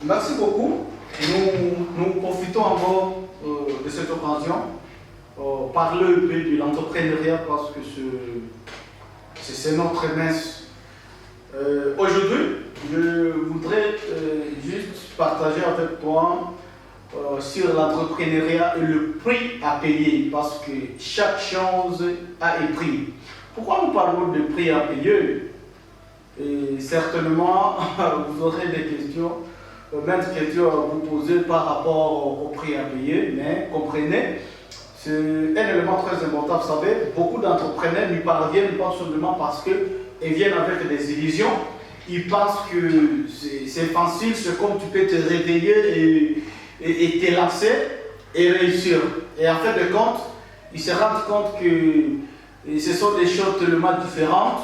Merci beaucoup. Nous profitons encore de cette occasion parler un peu de l'entrepreneuriat parce que c'est notre messe. Aujourd'hui, je voudrais juste partager avec toi sur l'entrepreneuriat et le prix à payer parce que chaque chose a un prix. Pourquoi nous parlons de prix à payer? Et certainement, vous aurez des questions, même des questions à vous poser par rapport au prix à payer, mais comprenez, c'est un élément très important. Vous savez, beaucoup d'entrepreneurs n'y parviennent pas seulement parce qu'ils viennent avec des illusions. Ils pensent que c'est facile, c'est comme tu peux te réveiller et te lancer et réussir. Et en fait de compte, ils se rendent compte que ce sont des choses tellement différentes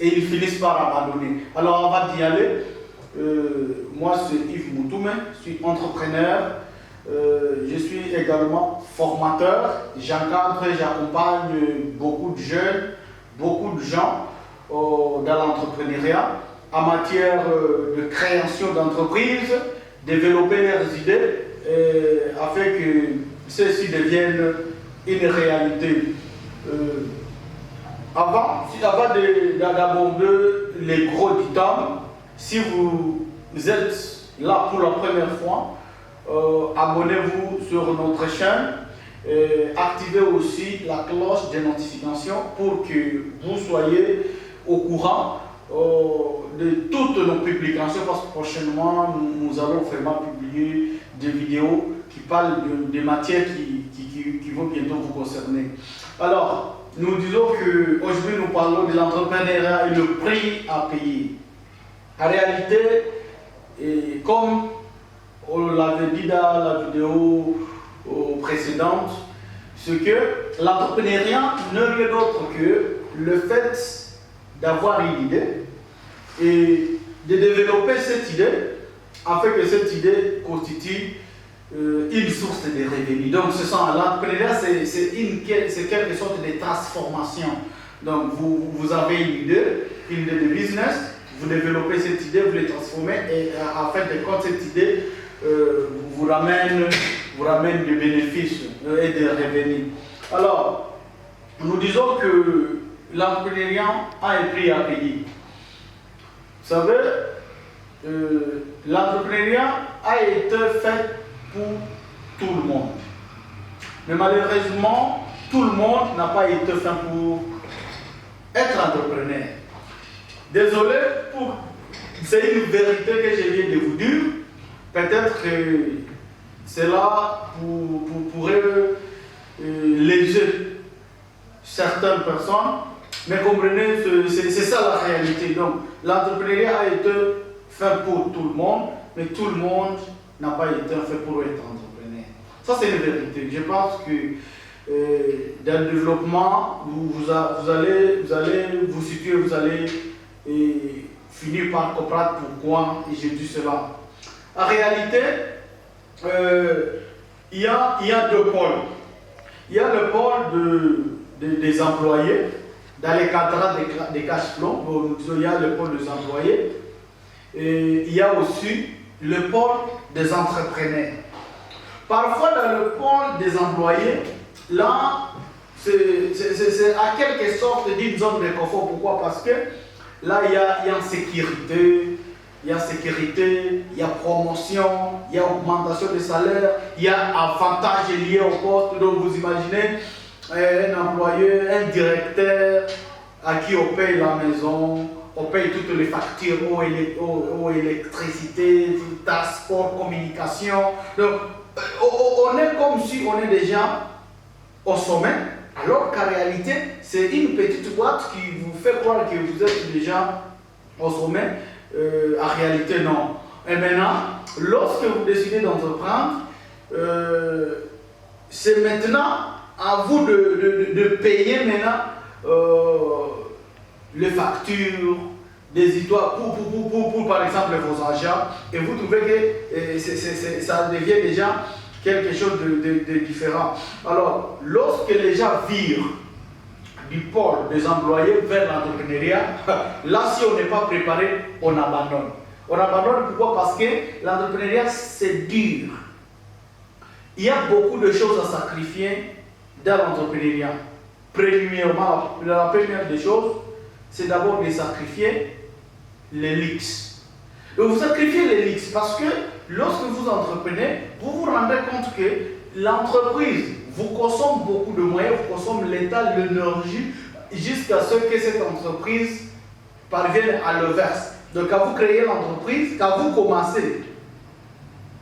et ils finissent par abandonner. Alors on va y aller. Moi c'est Yves Moutoumé, je suis entrepreneur, je suis également formateur, j'encadre et j'accompagne beaucoup de jeunes, beaucoup de gens dans l'entrepreneuriat en matière de création d'entreprises, développer leurs idées afin que ceux-ci deviennent une réalité. Avant d'aborder les gros dictums, si vous êtes là pour la première fois, abonnez-vous sur notre chaîne, activez aussi la cloche de notification pour que vous soyez au courant de toutes nos publications parce que prochainement nous allons vraiment publier des vidéos qui parlent des matières qui vont bientôt vous concerner. Alors, nous disons qu'aujourd'hui nous parlons de l'entrepreneuriat et le prix à payer. En réalité, comme on l'avait dit dans la vidéo précédente, c'est que l'entrepreneuriat n'est rien d'autre que le fait d'avoir une idée et de développer cette idée afin que cette idée constitue une source de revenus. Donc l'entrepreneuriat, c'est quelque sorte de transformation. Donc vous avez une idée de business, vous développez cette idée, vous la transformez et afin de compte cette idée vous ramène des bénéfices et des revenus. Alors, nous disons que l'entrepreneuriat a un prix à payer. Vous savez, l'entrepreneuriat a été fait pour tout le monde. Mais malheureusement, tout le monde n'a pas été fait pour être entrepreneur. Désolé, c'est une vérité que je viens de vous dire. Peut-être que cela pourrait léger certaines personnes, mais comprenez, c'est ça la réalité. Donc, l'entrepreneuriat a été fait pour tout le monde, mais tout le monde n'a pas été fait pour être entrepreneur. Ça, c'est une vérité. Je pense que dans le développement, vous allez vous situer, vous allez finir par comprendre pourquoi je dis cela. En réalité, il y a deux pôles. Il y a le pôle des employés, dans les cadrans des cash flow, il y a le pôle des employés, et il y a aussi le pôle des entrepreneurs. Parfois, dans le pôle des employés, là, c'est à quelque sorte d'une zone de confort. Pourquoi? Parce que là, il y a insécurité. Il y a sécurité, il y a promotion, il y a augmentation de salaire, il y a avantages liés au poste. Donc vous imaginez un employé, un directeur à qui on paye la maison, on paye toutes les factures, eau, électricité, transport, communication. Donc on est comme si on est déjà au sommet, alors qu'en réalité c'est une petite boîte qui vous fait croire que vous êtes déjà au sommet. En réalité, non. Et maintenant, lorsque vous décidez d'entreprendre, c'est maintenant à vous de payer maintenant les factures, des histoires pour par exemple vos achats. Et vous trouvez que ça devient déjà quelque chose de différent. Alors, lorsque les gens virent du pôle des employés vers l'entrepreneuriat, là si on n'est pas préparé, on abandonne. On abandonne pourquoi? Parce que l'entrepreneuriat, c'est dur. Il y a beaucoup de choses à sacrifier dans l'entrepreneuriat. Premièrement, la première des choses, c'est d'abord de sacrifier les luxes. Donc vous sacrifiez les luxes parce que lorsque vous entreprenez, vous vous rendez compte que l'entreprise vous consomme beaucoup de moyens, vous consomme l'état, l'énergie, jusqu'à ce que cette entreprise parvienne à le verser. Donc quand vous créez l'entreprise, quand vous commencez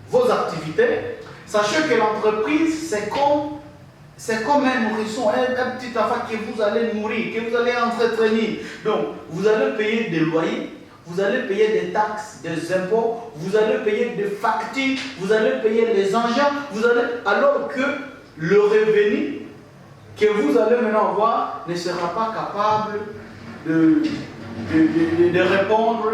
vos activités, sachez que l'entreprise, c'est comme un nourrisson, un petit enfant que vous allez nourrir, que vous allez entretenir. Donc, vous allez payer des loyers, vous allez payer des taxes, des impôts, vous allez payer des factures, vous allez payer les engins, alors que le revenu que vous allez maintenant avoir ne sera pas capable de répondre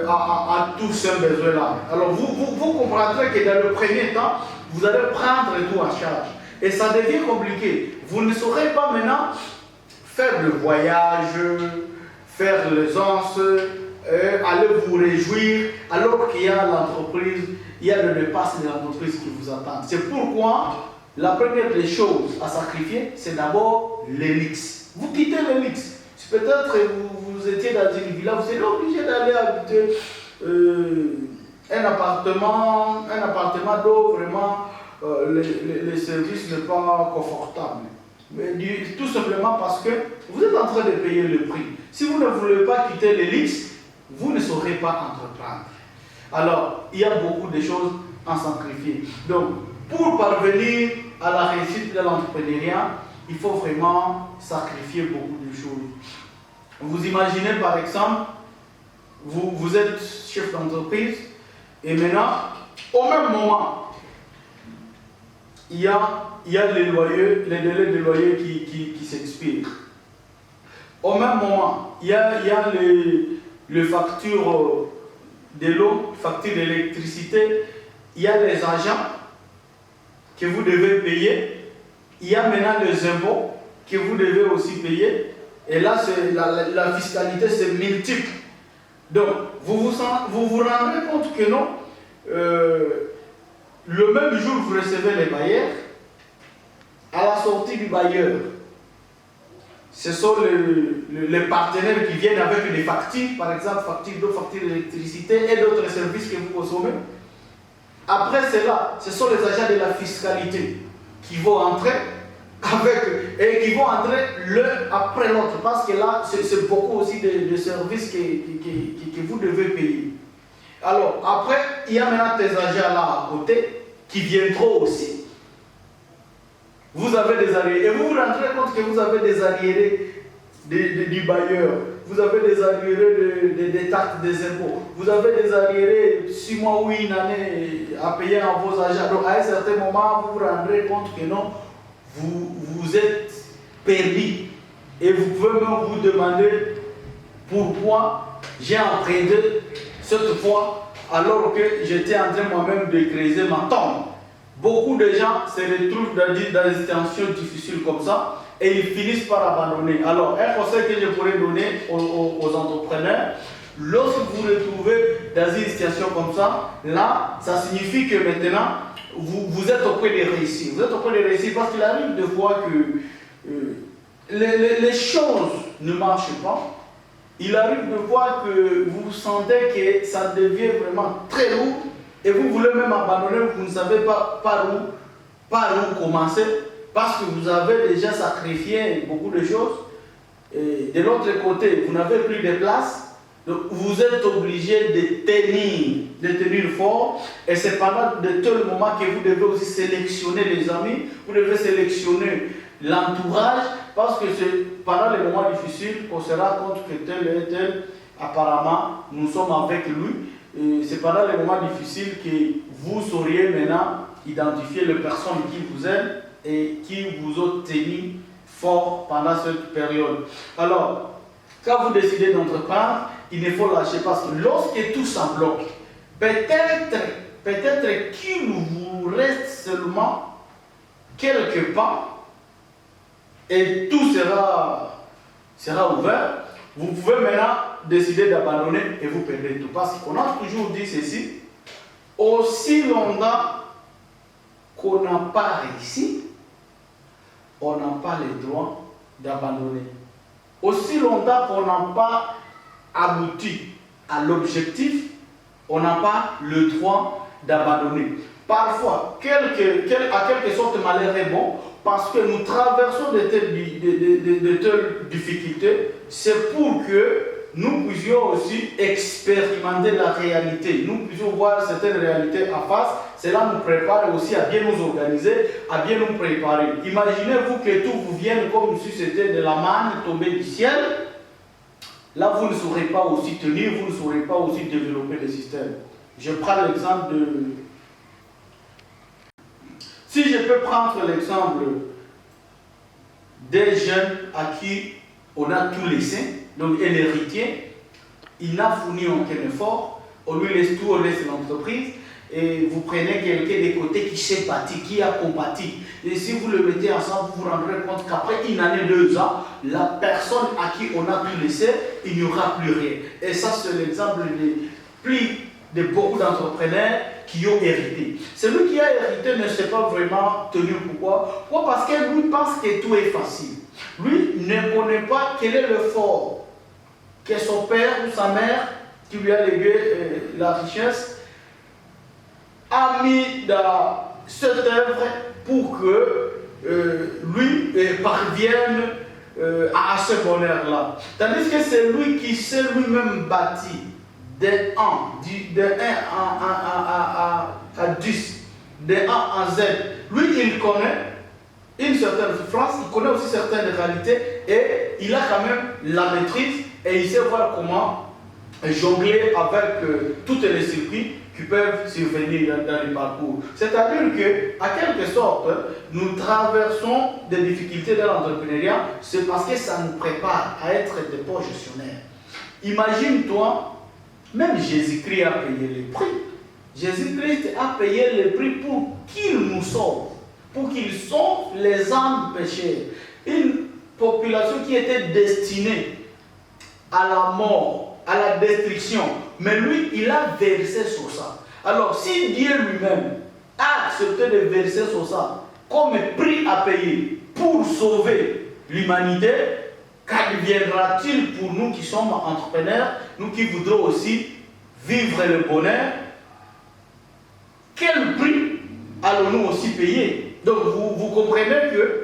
à tous ces besoins-là. Alors, vous comprendrez que dans le premier temps, vous allez prendre tout en charge. Et ça devient compliqué. Vous ne saurez pas maintenant faire le voyage, faire les anses, aller vous réjouir, alors qu'il y a l'entreprise, il y a le dépasse de l'entreprise qui vous attend. C'est pourquoi la première des choses à sacrifier, c'est d'abord les luxes. Vous quittez les luxes. Peut-être vous étiez dans une villa, vous êtes obligé d'aller habiter un appartement d'eau vraiment. Les services ne sont pas confortables. Mais tout simplement parce que vous êtes en train de payer le prix. Si vous ne voulez pas quitter les luxes, vous ne saurez pas entreprendre. Alors, il y a beaucoup de choses à sacrifier. Donc, pour parvenir à la réussite de l'entrepreneuriat, il faut vraiment sacrifier beaucoup de choses. Vous imaginez par exemple, vous êtes chef d'entreprise et maintenant, au même moment, il y a les délais de loyer qui s'expirent. Au même moment, il y a les factures de l'eau, factures d'électricité, il y a les agents que vous devez payer, il y a maintenant les impôts que vous devez aussi payer, et là, la fiscalité, c'est multiple. Donc, vous vous rendrez compte que non, le même jour vous recevez les bailleurs, à la sortie du bailleur, ce sont les partenaires qui viennent avec des factures, par exemple factures d'eau, factures d'électricité et d'autres services que vous consommez. Après cela, ce sont les agents de la fiscalité qui vont entrer et qui vont entrer l'un après l'autre, parce que là, c'est beaucoup aussi de services que vous devez payer. Alors, après, il y a maintenant des agents là à côté qui viendront aussi. Vous avez des arriérés. Et vous vous rendrez compte que vous avez des arriérés du bailleur. Vous avez des arriérés des taxes, des impôts. Vous avez des arriérés 6 mois ou une année à payer à vos agents. Donc, à un certain moment, vous vous rendrez compte que non, vous êtes perdu. Et vous pouvez même vous demander pourquoi j'ai emprunté cette fois alors que j'étais en train moi-même de creuser ma tombe. Beaucoup de gens se retrouvent dans des situations difficiles comme ça et ils finissent par abandonner. Alors, un conseil que je pourrais donner aux entrepreneurs, lorsque vous vous retrouvez dans une situation comme ça, là, ça signifie que maintenant, vous êtes au point de réussir. Vous êtes au point de réussir parce qu'il arrive des fois que les choses ne marchent pas. Il arrive de voir que vous sentez que ça devient vraiment très lourd et vous voulez même abandonner, vous ne savez pas par où commencer parce que vous avez déjà sacrifié beaucoup de choses. Et de l'autre côté, vous n'avez plus de place, donc vous êtes obligé de tenir fort. Et c'est pendant de tel moment que vous devez aussi sélectionner les amis, vous devez sélectionner l'entourage, parce que c'est pendant les moments difficiles qu'on se rend compte que tel et tel, apparemment, nous sommes avec lui. Et c'est pendant les moments difficiles que vous sauriez maintenant identifier les personnes qui vous aiment et qui vous ont tenu fort pendant cette période. Alors, quand vous décidez d'entreprendre, il ne faut lâcher parce que lorsque tout ça bloque, peut-être qu'il vous reste seulement quelques pas et tout sera ouvert. Vous pouvez maintenant décidé d'abandonner et vous perdez tout. Parce qu'on a toujours dit ceci, aussi longtemps qu'on n'a pas réussi, on n'a pas le droit d'abandonner. Aussi longtemps qu'on n'a pas abouti à l'objectif, on n'a pas le droit d'abandonner. Parfois, à quelque sorte, malheur est bon, parce que nous traversons de telles difficultés, c'est pour que nous puissions aussi expérimenter la réalité. Nous puissions voir certaines réalités en face. Cela nous prépare aussi à bien nous organiser, à bien nous préparer. Imaginez-vous que tout vous vienne comme si c'était de la manne tombée du ciel. Là, vous ne saurez pas aussi tenir, vous ne saurez pas aussi développer le système. Je prends l'exemple de... Si je peux prendre l'exemple des jeunes à qui on a tout laissé, donc un héritier, il n'a fourni aucun effort, on lui laisse tout, on laisse l'entreprise, et vous prenez quelqu'un des côtés qui s'est bâti, qui a compati. Et si vous le mettez ensemble, vous vous rendrez compte qu'après une année, 2 ans, la personne à qui on a tout laissé, il n'y aura plus rien. Et ça, c'est l'exemple de beaucoup d'entrepreneurs qui ont hérité. Celui qui a hérité ne sait pas vraiment tenir. Pourquoi? Pourquoi? Parce que lui pense que tout est facile. Lui ne connaît pas quel est l'effort que son père ou sa mère, qui lui a légué la richesse, a mis dans cette œuvre pour que lui parvienne à ce bonheur-là. Tandis que c'est lui qui s'est lui-même bâti de 1 à 10, de 1 à Z. Lui, il connaît une certaine souffrance, il connaît aussi certaines réalités et il a quand même la maîtrise et il sait voir comment jongler avec tous les circuits qui peuvent survenir dans le parcours. C'est-à-dire que, à quelque sorte, nous traversons des difficultés dans l'entrepreneuriat, c'est parce que ça nous prépare à être des bons gestionnaires. Imagine-toi, même Jésus-Christ a payé le prix. Jésus-Christ a payé le prix pour qu'il nous sauve, pour qu'il sauve les âmes péchées. Une population qui était destinée à la mort, à la destruction. Mais lui, il a versé sur ça. Alors, si Dieu lui-même a accepté de verser sur ça comme prix à payer pour sauver l'humanité, qu'adviendra-t-il pour nous qui sommes entrepreneurs, nous qui voudrons aussi vivre le bonheur? Quel prix allons-nous aussi payer? Donc, vous comprenez que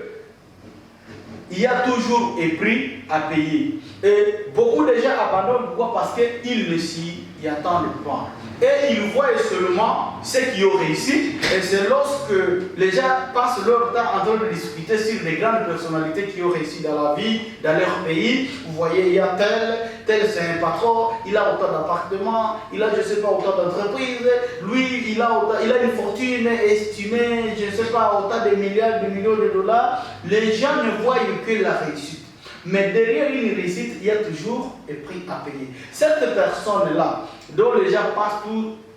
il y a toujours un prix à payer. Et beaucoup de gens abandonnent. Pourquoi? Parce qu'ils ne s'y attendent pas. Et ils voient seulement ceux qui ont réussi. Et c'est lorsque les gens passent leur temps en train de discuter sur les grandes personnalités qui ont réussi dans la vie, dans leur pays. Vous voyez, il y a tel c'est un patron, il a autant d'appartements, il a je ne sais pas autant d'entreprises, lui il a une fortune estimée, je ne sais pas, autant de milliards, de millions de dollars. Les gens ne voient que la réussite. Mais derrière une réussite, il y a toujours un prix à payer. Cette personne-là, dont les gens passent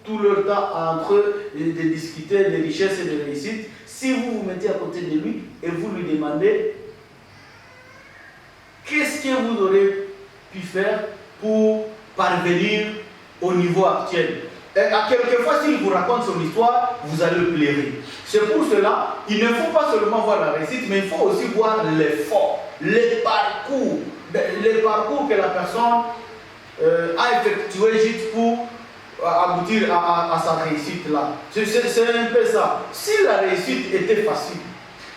tout leur temps entre de discuter des richesses et des réussites, si vous vous mettez à côté de lui et vous lui demandez qu'est-ce que vous aurez pu faire pour parvenir au niveau actuel. Et à quelquefois, s'il vous raconte son histoire, vous allez pleurer. C'est pour cela, il ne faut pas seulement voir la réussite, mais il faut aussi voir l'effort, les parcours que la personne a effectué juste pour aboutir à sa réussite là. C'est un peu ça. Si la réussite était facile,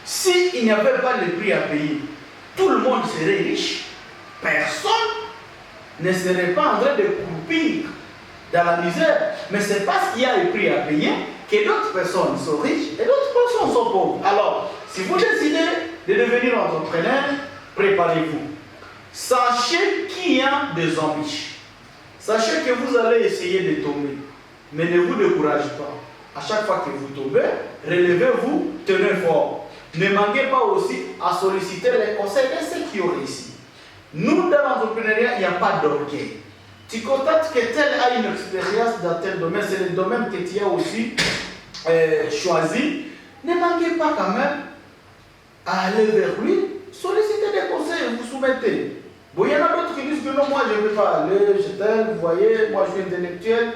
s'il n'y avait pas de prix à payer, tout le monde serait riche. Personne ne serait pas en train de croupir dans la misère. Mais c'est parce qu'il y a un prix à payer que d'autres personnes sont riches et d'autres personnes sont pauvres. Alors, si vous décidez de devenir entrepreneur, préparez-vous. Sachez qu'il y a des embûches. Sachez que vous allez essayer de tomber. Mais ne vous découragez pas. À chaque fois que vous tombez, relevez-vous, tenez fort. Ne manquez pas aussi à solliciter les conseils de ceux qui ont réussi. Nous, dans l'entrepreneuriat, il n'y a pas d'orgueil. Tu constates que tel a une expérience dans tel domaine, c'est le domaine que tu as aussi choisi. Ne manquez pas quand même à aller vers lui, solliciter des conseils, vous soumettez. Bon, il y en a d'autres qui disent que non, moi je ne veux pas aller chez tel, vous voyez, moi je suis intellectuel.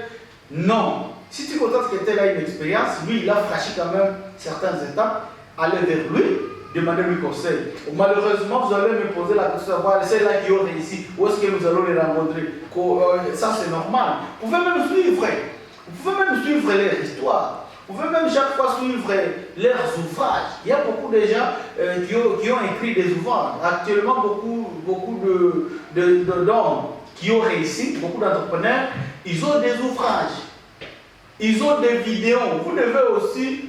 Non. Si tu constates que tel a une expérience, lui il a franchi quand même certaines étapes, allez vers lui, demandez-lui conseil. Malheureusement, vous allez me poser la question, c'est là qui ont réussi, où est-ce que nous allons les rencontrer? Ça c'est normal. Vous pouvez même suivre, leur histoire. Vous pouvez même chaque fois suivre leurs ouvrages. Il y a beaucoup de gens qui ont écrit des ouvrages. Actuellement, beaucoup d'hommes qui ont réussi, beaucoup d'entrepreneurs, ils ont des ouvrages. Ils ont des vidéos. Vous devez aussi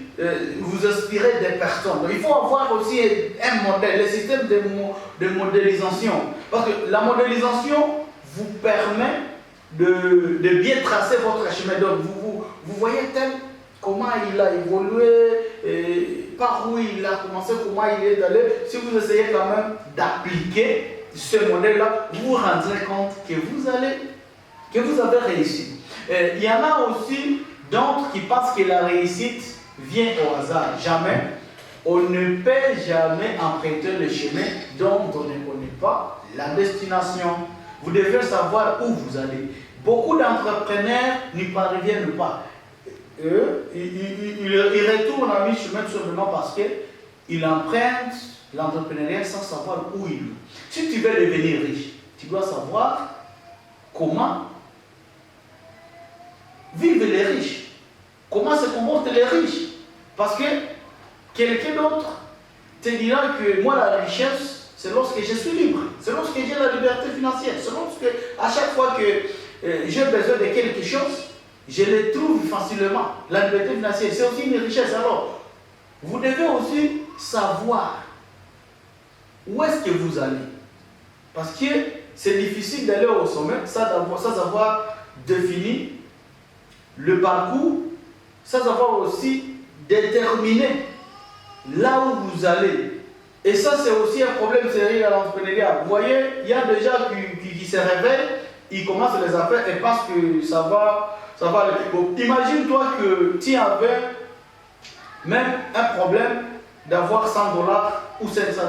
vous inspirer des personnes. Donc, il faut avoir aussi un modèle, le système de modélisation. Parce que la modélisation vous permet de bien tracer votre chemin. Donc, vous voyez tel comment il a évolué, par où il a commencé, comment il est allé. Si vous essayez quand même d'appliquer ce modèle-là, vous vous rendrez compte que vous avez réussi. Il y en a aussi d'autres qui pensent que la réussite vient au hasard. Jamais. On ne peut jamais emprunter le chemin dont on ne connaît pas la destination. Vous devez savoir où vous allez. Beaucoup d'entrepreneurs n'y parviennent pas. Ils retournent à mi-chemin tout simplement parce qu'ils empruntent l'entrepreneuriat sans savoir où ils vont. Si tu veux devenir riche, tu dois savoir comment vivent les riches, comment se comportent les riches. Parce que quelqu'un d'autre te dira que moi la richesse, c'est lorsque je suis libre, c'est lorsque j'ai la liberté financière, c'est lorsque à chaque fois que j'ai besoin de quelque chose, je le trouve facilement. La liberté financière, c'est aussi une richesse. Alors, vous devez aussi savoir où est-ce que vous allez. Parce que c'est difficile d'aller au sommet sans avoir défini le parcours, sans avoir aussi déterminé là où vous allez. Et ça, c'est aussi un problème sérieux à l'entrepreneuriat. Vous voyez, il y a des gens qui se réveillent, ils commencent les affaires et pensent que ça va aller. Bon, imagine-toi que tu avais même un problème d'avoir 100 $ ou 500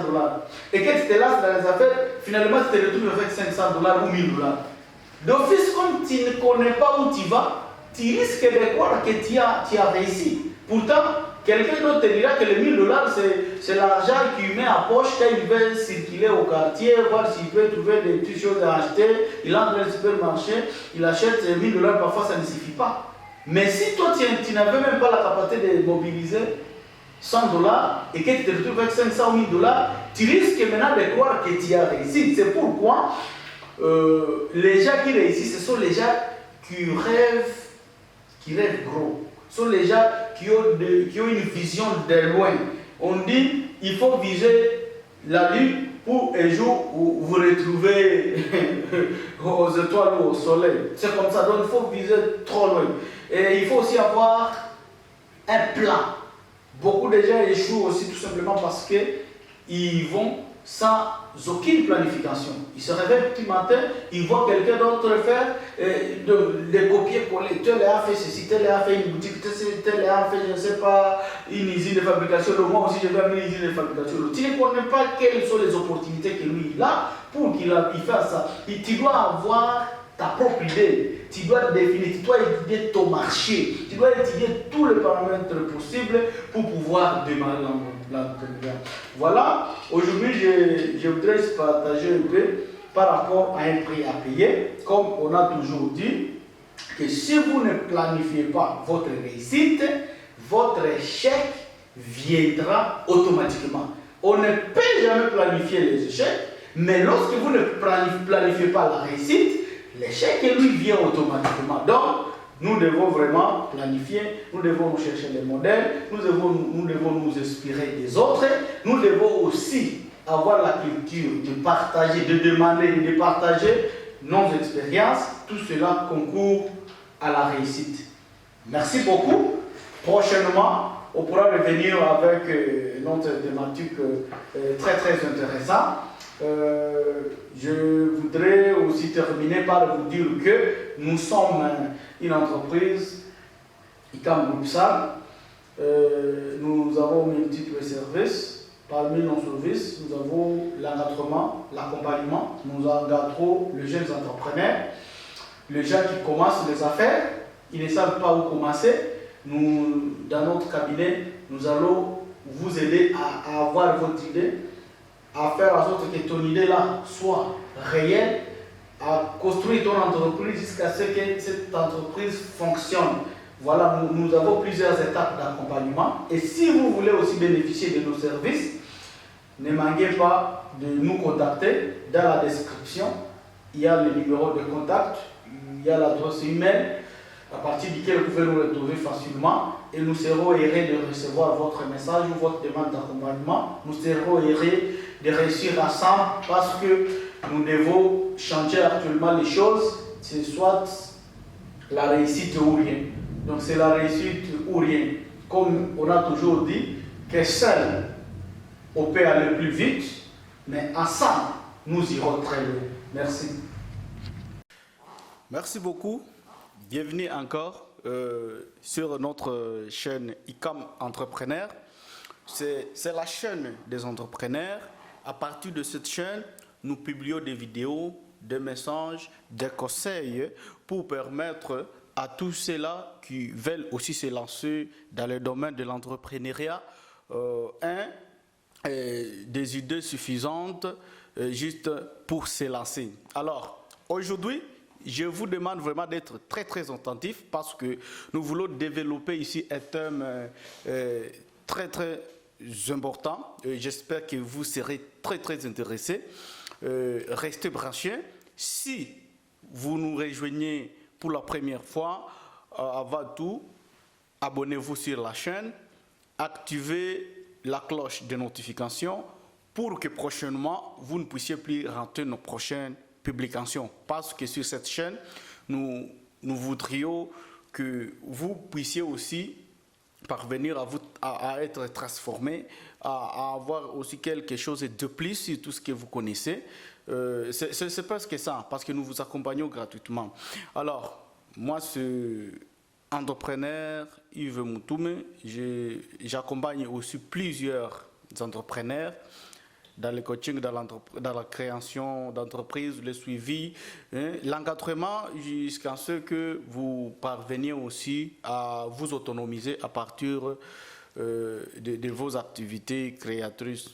$. Et que tu te lances dans les affaires, finalement tu te retrouves avec 500 $ ou 1000 $. D'office, comme tu ne connais pas où tu vas, tu risques de croire que tu as réussi. Pourtant, quelqu'un d'autre te dira que les 1000 $, c'est l'argent qu'il met en poche quand il veut circuler au quartier, voir s'il peut trouver des petites choses à acheter. Il entre dans le supermarché, il achète 1000 $, parfois ça ne suffit pas. Mais si toi tu n'avais même pas la capacité de mobiliser 100 $ et que tu te retrouves avec 500 ou 1000 $, tu risques maintenant de croire que tu as réussi. C'est pourquoi les gens qui réussissent, ce sont les gens qui rêvent gros. Ce sont les gens qui ont une vision de loin. On dit il faut viser la lune pour un jour où vous retrouvez aux étoiles ou au soleil. C'est comme ça, donc il faut viser trop loin. Et il faut aussi avoir un plan. Beaucoup de gens échouent aussi tout simplement parce qu'ils vont sans aucune planification. Ils se réveillent petit matin, ils voient quelqu'un d'autre faire des copier-coller. Tel a fait ceci, tel a fait une boutique, tel a fait, je ne sais pas, une usine de fabrication. Donc moi aussi, je vais amener une usine de fabrication. Tu ne connais pas quelles sont les opportunités que lui il a pour qu'il fasse ça. Et tu dois avoir ta propre idée. Tu dois définir, tu dois étudier ton marché. Tu dois étudier tous les paramètres possibles pour pouvoir démarrer l'entrepreneuriat. Voilà, aujourd'hui je voudrais partager un peu par rapport à un prix à payer. Comme on a toujours dit, que si vous ne planifiez pas votre réussite, votre échec viendra automatiquement. On ne peut jamais planifier les échecs, mais lorsque vous ne planifiez pas la réussite, l'échec lui vient automatiquement. Donc, nous devons vraiment planifier, nous devons chercher des modèles, nous devons nous inspirer des autres, nous devons aussi avoir la culture de partager, de demander, de partager nos expériences. Tout cela concourt à la réussite. Merci beaucoup. Prochainement, on pourra revenir avec notre thématique très très intéressante. Je voudrais aussi terminer par vous dire que nous sommes une entreprise, ICAM Group SAL. Nous avons multiples services. Parmi nos services, nous avons l'encadrement, l'accompagnement. Nous encadrons les jeunes entrepreneurs, les gens qui commencent les affaires, ils ne savent pas où commencer. Nous, dans notre cabinet, nous allons vous aider à avoir votre idée, à faire en sorte que ton idée là soit réelle, à construire ton entreprise jusqu'à ce que cette entreprise fonctionne. Voilà, nous avons plusieurs étapes d'accompagnement. Et si vous voulez aussi bénéficier de nos services, ne manquez pas de nous contacter. Dans la description, il y a le numéro de contact, il y a l'adresse email, à partir duquel vous pouvez nous retrouver facilement. Et nous serons heureux de recevoir votre message ou votre demande d'accompagnement. Nous serons heureux de réussir ensemble parce que nous devons changer actuellement les choses. C'est soit la réussite ou rien. Donc c'est la réussite ou rien. Comme on a toujours dit, que seul on peut aller plus vite, mais ensemble, nous irons très loin. Merci. Merci beaucoup. Bienvenue encore sur notre chaîne ICAM Entrepreneur. C'est la chaîne des entrepreneurs. À partir de cette chaîne, nous publions des vidéos, des messages, des conseils pour permettre à tous ceux-là qui veulent aussi se lancer dans le domaine de l'entrepreneuriat, des idées suffisantes juste pour se lancer. Alors, aujourd'hui, je vous demande vraiment d'être très très attentif parce que nous voulons développer ici un thème très très important. J'espère que vous serez très très intéressés. Restez branchés. Si vous nous rejoignez pour la première fois, avant tout, abonnez-vous sur la chaîne, activez la cloche de notification pour que prochainement, vous ne puissiez plus rater nos prochaines publications. Parce que sur cette chaîne, nous voudrions que vous puissiez aussi parvenir à être transformé, à avoir aussi quelque chose de plus sur tout ce que vous connaissez. C'est presque ça, parce que nous vous accompagnons gratuitement. Alors, moi, c'est entrepreneur Yves Moutoume. J'accompagne aussi plusieurs entrepreneurs dans le coaching, dans la création d'entreprises, le suivi, l'encadrement jusqu'à ce que vous parveniez aussi à vous autonomiser à partir de vos activités créatrices,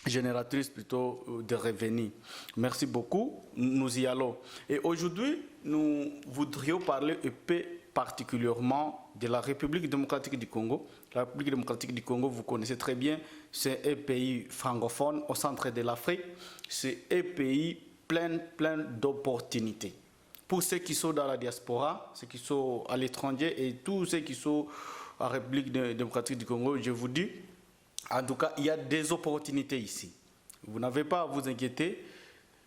génératrices plutôt de revenus. Merci beaucoup, nous y allons. Et aujourd'hui, nous voudrions parler un peu particulièrement de la République démocratique du Congo. La République démocratique du Congo, vous connaissez très bien, c'est un pays francophone au centre de l'Afrique. C'est un pays plein d'opportunités. Pour ceux qui sont dans la diaspora, ceux qui sont à l'étranger et tous ceux qui sont en République démocratique du Congo, je vous dis, en tout cas, il y a des opportunités ici. Vous n'avez pas à vous inquiéter.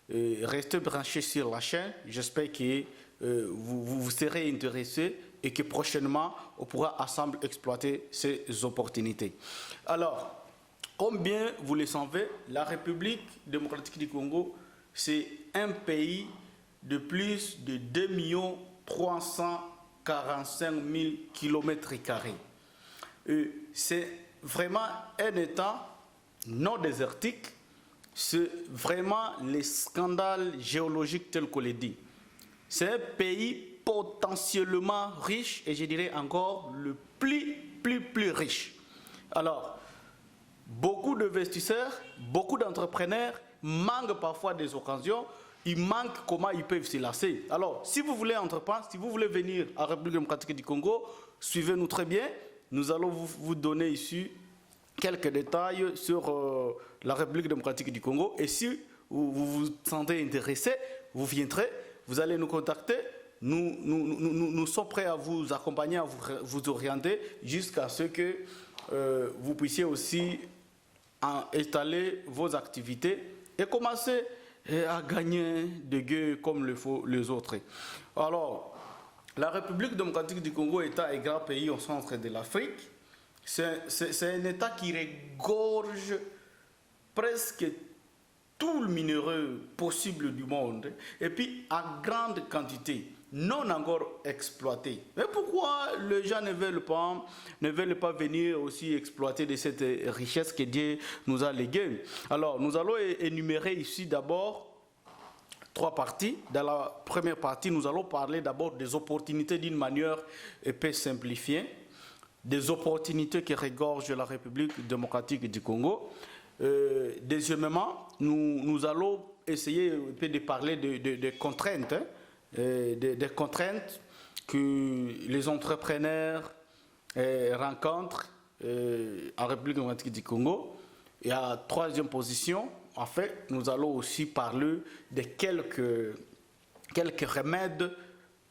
Restez branchés sur la chaîne. J'espère que vous serez intéressés et que prochainement, on pourra ensemble exploiter ces opportunités. Alors, comme bien vous le savez, la République démocratique du Congo, c'est un pays de plus de 2 345 000 km². C'est vraiment un État non désertique. C'est vraiment les scandales géologiques tels qu'on les dit. C'est un pays potentiellement riche et je dirais encore le plus riche. Alors, beaucoup d'investisseurs, beaucoup d'entrepreneurs manquent parfois des occasions. Ils manquent comment ils peuvent se lancer. Alors, si vous voulez entreprendre, si vous voulez venir à la République démocratique du Congo, suivez-nous très bien. Nous allons vous donner ici quelques détails sur la République démocratique du Congo. Et si vous vous sentez intéressé, vous viendrez, vous allez nous contacter. Nous sommes prêts à vous accompagner, à vous orienter jusqu'à ce que vous puissiez aussi installer vos activités et commencer à gagner des gains comme le font les autres. Alors, la République démocratique du Congo est un grand pays au centre de l'Afrique. C'est un État qui regorge presque tout le minéraux possible du monde et puis à grande quantité. non encore exploitées. Mais pourquoi les gens ne veulent pas venir aussi exploiter de cette richesse que Dieu nous a léguée? Alors, nous allons énumérer ici d'abord 3 parties. Dans la première partie, nous allons parler d'abord des opportunités d'une manière un peu simplifiée, des opportunités qui regorgent la République démocratique du Congo. Deuxièmement, nous allons essayer un peu de parler de contraintes, hein, des contraintes que les entrepreneurs rencontrent en République démocratique du Congo. Et à troisième position, en fait, nous allons aussi parler de quelques remèdes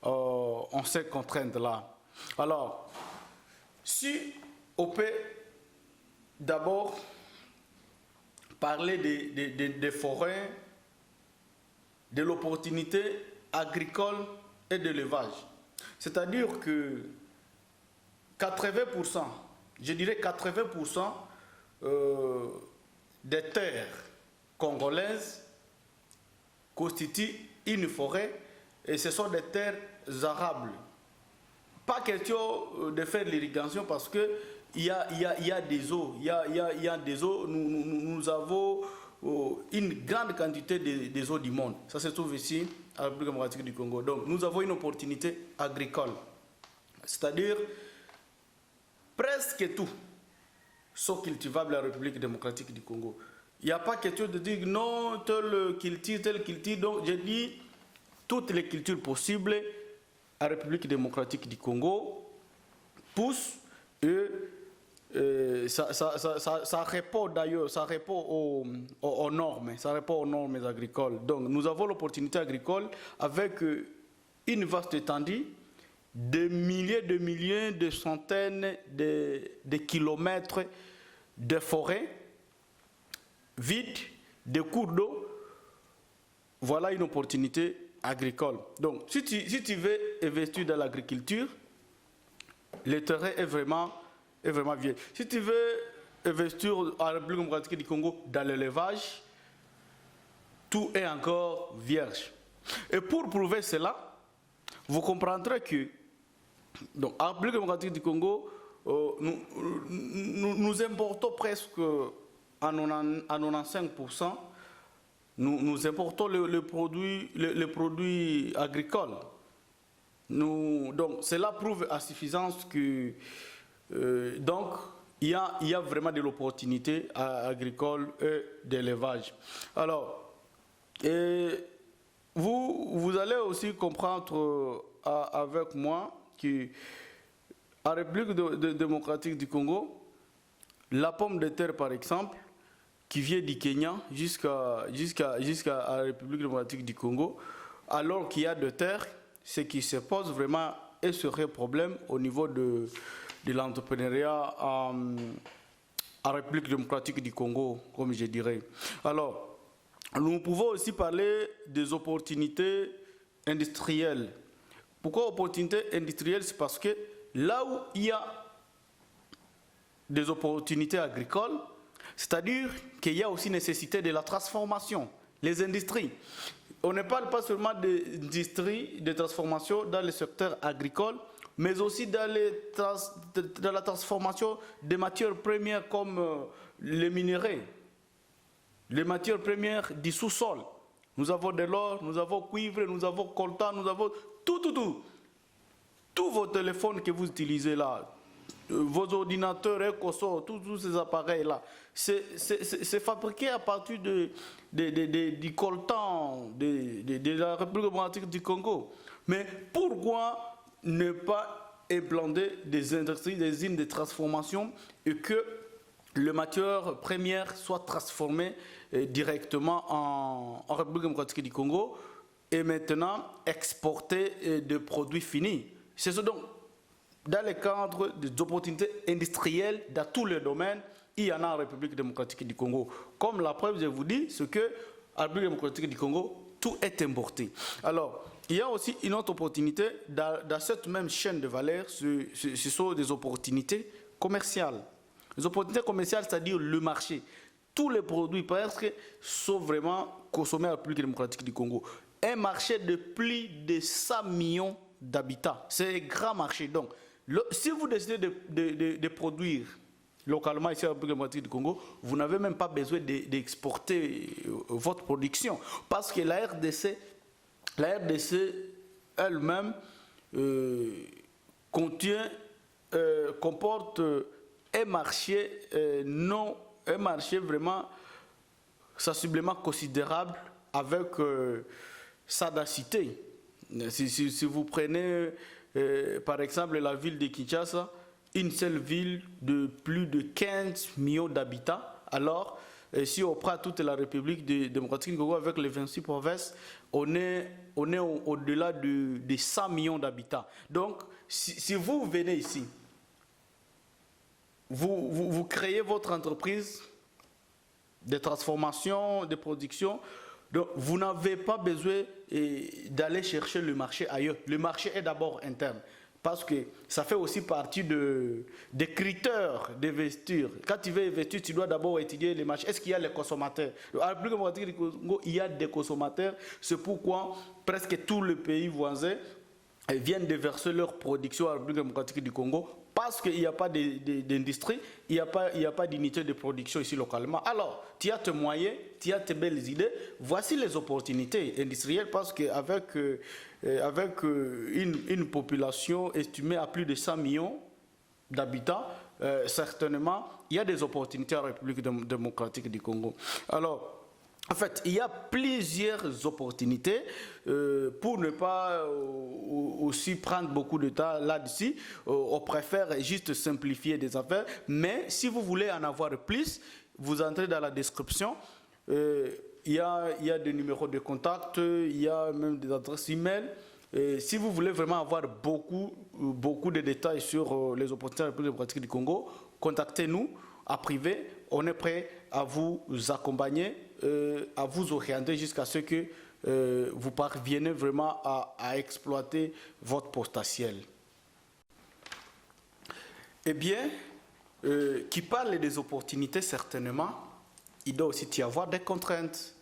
en ces contraintes-là. Alors, si on peut d'abord parler des forêts, de l'opportunité agricole et de l'élevage. C'est-à-dire que 80%, je dirais 80% des terres congolaises constituent une forêt et ce sont des terres arables. Pas question de faire l'irrigation parce que il y a des eaux, il y a des eaux, nous avons une grande quantité des eaux du monde. Ça se trouve ici, à la République démocratique du Congo. Donc, nous avons une opportunité agricole. C'est-à-dire, presque tout sont cultivables à la République démocratique du Congo. Il n'y a pas question de dire non, tel culture. Donc, j'ai dit toutes les cultures possibles à la République démocratique du Congo poussent et ça répond d'ailleurs, ça répond aux normes, ça répond aux normes agricoles. Donc nous avons l'opportunité agricole avec une vaste étendue, des milliers, de centaines de kilomètres de forêts vides, de cours d'eau. Voilà une opportunité agricole. Donc si tu veux investir dans l'agriculture, le terrain est vraiment vieux. Si tu veux investir en République démocratique du Congo dans l'élevage, tout est encore vierge. Et pour prouver cela, vous comprendrez que donc, en République démocratique du Congo, nous importons presque à 95%, nous importons les produits agricoles. Donc cela prouve à suffisance que donc il y a vraiment de l'opportunité agricole et d'élevage. Alors, vous allez aussi comprendre avec moi que en République démocratique du Congo, la pomme de terre par exemple, qui vient du Kenya jusqu'à la République démocratique du Congo, alors qu'il y a de terre, ce qui se pose vraiment un sérieux problème au niveau de l'entrepreneuriat en République démocratique du Congo, comme je dirais. Alors, nous pouvons aussi parler des opportunités industrielles. Pourquoi opportunités industrielles? C'est parce que là où il y a des opportunités agricoles, c'est-à-dire qu'il y a aussi nécessité de la transformation, les industries. On ne parle pas seulement d'industrie, de transformation dans le secteur agricole, mais aussi dans la transformation des matières premières comme les minerais, les matières premières du sous-sol. Nous avons de l'or, nous avons cuivre, nous avons coltan, nous avons tout. Tous vos téléphones que vous utilisez là, vos ordinateurs, EcoSo, tous ces appareils-là, c'est fabriqué à partir du coltan de la République démocratique du Congo. Mais pourquoi ne pas implanter des industries, des usines de transformation et que les matières premières soient transformées directement en République démocratique du Congo et maintenant exporter des produits finis. C'est ce donc, dans le cadre des opportunités industrielles dans tous les domaines, il y en a en République démocratique du Congo. Comme la preuve, je vous dis, c'est que en République démocratique du Congo, tout est importé. Alors, il y a aussi une autre opportunité dans cette même chaîne de valeur, ce sont des opportunités commerciales. Les opportunités commerciales, c'est-à-dire le marché. Tous les produits presque sont vraiment consommés à la République démocratique du Congo. un marché de plus de 100 millions d'habitants. C'est un grand marché. Donc, si vous décidez de produire localement ici à la République démocratique du Congo, vous n'avez même pas besoin d'exporter votre production. Parce que la RDC elle-même comporte un marché vraiment sensiblement considérable avec sa densité. Si vous prenez par exemple la ville de Kinshasa, une seule ville de plus de 15 millions d'habitants, alors si on prend toute la République démocratique du Congo avec les 26 provinces, on est au-delà de 100 millions d'habitants. Donc, si vous venez ici, vous créez votre entreprise de transformation, de production, donc vous n'avez pas besoin d'aller chercher le marché ailleurs. Le marché est d'abord interne. Parce que ça fait aussi partie des critères d'investir. Quand tu veux investir, tu dois d'abord étudier les marchés. Est-ce qu'il y a les consommateurs? À la République démocratique du Congo, il y a des consommateurs. C'est pourquoi presque tous les pays voisins viennent de verser leur production à la République démocratique du Congo. Parce qu'il n'y a pas d'industrie, il n'y a pas d'unité de production ici localement. Alors, tu as tes moyens, tu as tes belles idées. Voici les opportunités industrielles parce qu'avec une population estimée à plus de 100 millions d'habitants, certainement, il y a des opportunités à la République démocratique du Congo. Alors, en fait, il y a plusieurs opportunités pour ne pas aussi prendre beaucoup de temps là-dessus. On préfère juste simplifier des affaires. Mais si vous voulez en avoir plus, vous entrez dans la description. Il y a des numéros de contact, il y a même des adresses email. Si vous voulez vraiment avoir beaucoup de détails sur les opportunités de la République démocratique du Congo, contactez-nous en privé. On est prêt à vous accompagner, à vous orienter jusqu'à ce que vous parviennent vraiment à exploiter votre potentiel. Eh bien, qui parle des opportunités, certainement, il doit aussi y avoir des contraintes.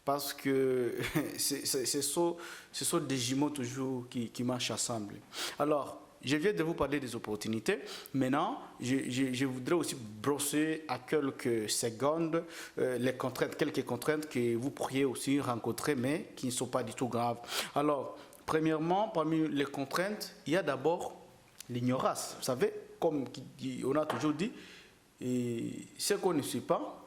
Parce que ce sont des jumeaux toujours qui marchent ensemble. Alors, je viens de vous parler des opportunités. Maintenant, je voudrais aussi brosser à quelques secondes quelques contraintes que vous pourriez aussi rencontrer, mais qui ne sont pas du tout graves. Alors, premièrement, parmi les contraintes, il y a d'abord l'ignorance. Vous savez, comme on a toujours dit, ce qu'on ne sait pas,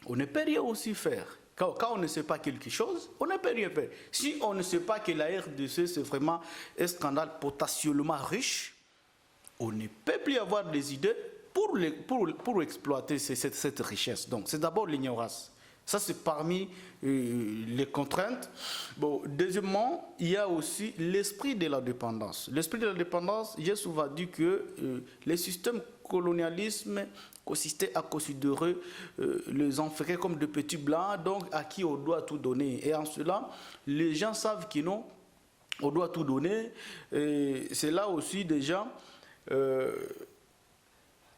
on ne peut rien aussi faire. Quand on ne sait pas quelque chose, on ne peut rien faire. Si on ne sait pas que la RDC, c'est vraiment un scandale potentiellement riche, on ne peut plus avoir des idées pour exploiter cette richesse. Donc, c'est d'abord l'ignorance. Ça, c'est parmi les contraintes. Bon, deuxièmement, il y a aussi l'esprit de la dépendance. L'esprit de la dépendance, j'ai souvent dit que les systèmes colonialisme consistait à considérer les Africains comme de petits blancs, donc à qui on doit tout donner. Et en cela, les gens savent que non, on doit tout donner. C'est là aussi déjà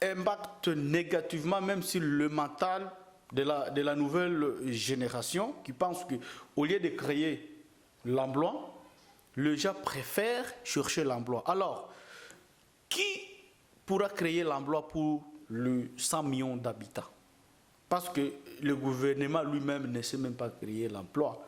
impacte négativement, même sur le mental de la nouvelle génération, qui pense qu'au lieu de créer l'emploi, les gens préfèrent chercher l'emploi. Alors, qui pourra créer l'emploi pour les 100 millions d'habitants? Parce que le gouvernement lui-même ne sait même pas créer l'emploi.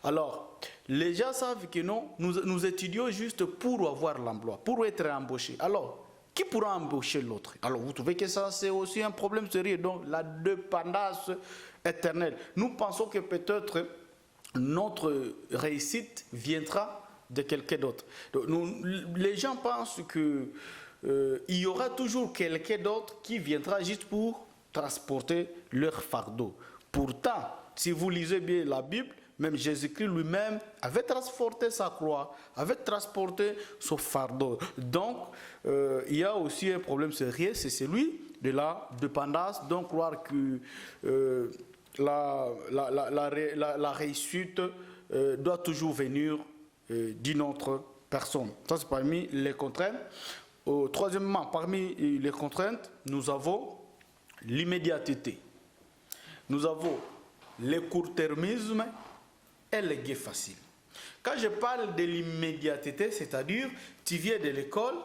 Alors, les gens savent que non, nous étudions juste pour avoir l'emploi, pour être embauchés. Alors, qui pourra embaucher l'autre? Alors, vous trouvez que ça, c'est aussi un problème sérieux. Donc, la dépendance éternelle. Nous pensons que peut-être notre réussite viendra de quelqu'un d'autre. Les gens pensent que il y aura toujours quelqu'un d'autre qui viendra juste pour transporter leur fardeau. Pourtant, si vous lisez bien la Bible, même Jésus-Christ lui-même avait transporté sa croix, avait transporté son fardeau. Donc, il y a aussi un problème sérieux, c'est celui de la dépendance. Donc, croire que la réussite doit toujours venir d'une autre personne. Ça, c'est parmi les contraintes. Troisièmement, parmi les contraintes, nous avons l'immédiateté. Nous avons le court-termisme et les gains faciles. Quand je parle de l'immédiateté, c'est-à-dire, tu viens de l'école,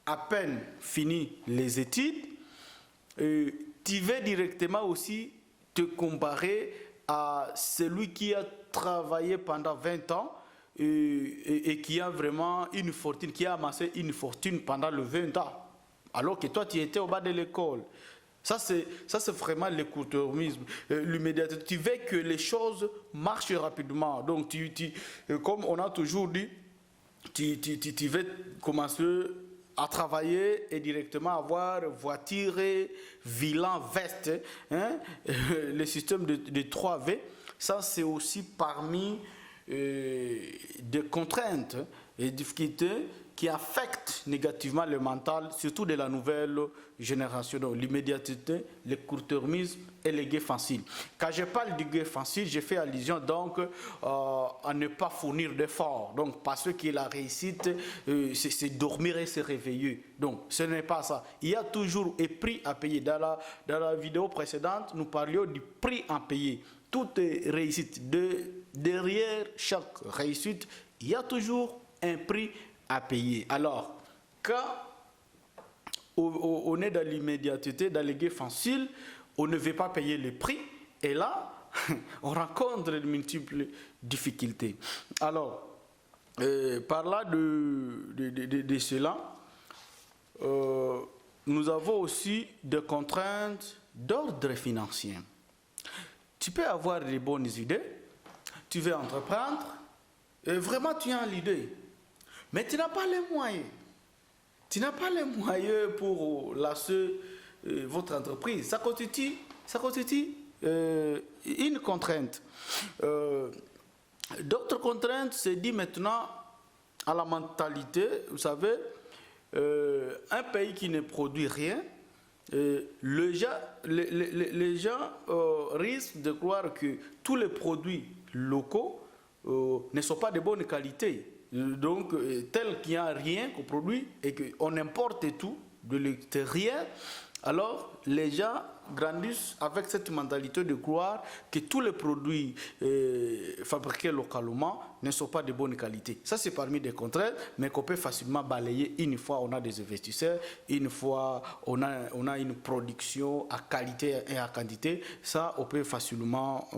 à peine fini les études, tu veux directement aussi te comparer à celui qui a travaillé pendant 20 ans et qui a vraiment une fortune, qui a amassé une fortune pendant le 20 ans, alors que toi tu étais au bas de l'école. Ça c'est vraiment le court-termisme, l'immédiateté. Tu veux que les choses marchent rapidement. Donc comme on a toujours dit, tu veux commencer à travailler et directement avoir voiture, vilain, veste, hein? Le système de 3V, ça c'est aussi parmi des contraintes et difficultés qui affectent négativement le mental, surtout de la nouvelle génération. Donc l'immédiateté, le court-termisme et les gains faciles. Quand je parle du gain facile, je fais allusion donc à ne pas fournir d'efforts. Donc parce que la réussite, c'est dormir et se réveiller. Donc ce n'est pas ça. Il y a toujours un prix à payer. Dans la vidéo précédente, nous parlions du prix à payer. Toute réussite, derrière chaque réussite, il y a toujours un prix à payer. Alors, quand on est dans l'immédiateté, dans les gains faciles, on ne veut pas payer le prix, et là, on rencontre de multiples difficultés. Alors, par là de cela, nous avons aussi des contraintes d'ordre financier. Tu peux avoir des bonnes idées, tu veux entreprendre, et vraiment tu as l'idée, mais tu n'as pas les moyens. Tu n'as pas les moyens pour lancer votre entreprise. Ça constitue une contrainte. D'autres contraintes, c'est dit maintenant à la mentalité. Vous savez, un pays qui ne produit rien, les gens risquent de croire que tous les produits locaux ne sont pas de bonne qualité. Donc, tel qu'il n'y a rien qu'on produit et qu'on importe tout de l'extérieur, alors les gens grandissent avec cette mentalité de croire que tous les produits fabriqués localement ne sont pas de bonne qualité. Ça, c'est parmi des contraintes, mais qu'on peut facilement balayer une fois on a des investisseurs, une fois on a une production à qualité et à quantité. Ça, on peut facilement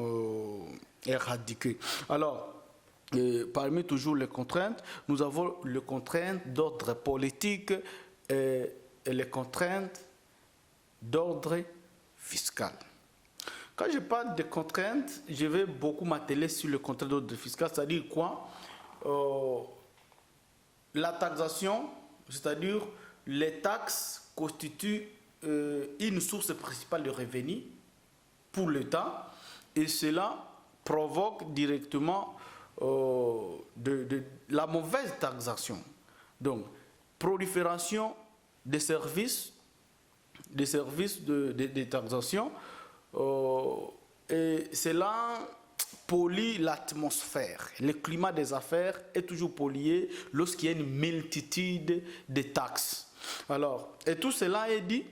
éradiquer. Alors, parmi toujours les contraintes, nous avons les contraintes d'ordre politique et les contraintes d'ordre fiscal. Quand je parle de contraintes, je vais beaucoup m'atteler sur le contraintes d'ordre fiscal, c'est-à-dire quoi? La taxation, c'est-à-dire les taxes constituent une source principale de revenus pour l'État et cela provoque directement de la mauvaise taxation. Donc, prolifération des services de taxation, et cela pollue l'atmosphère. Le climat des affaires est toujours pollué lorsqu'il y a une multitude de taxes. Alors, et tout cela est dit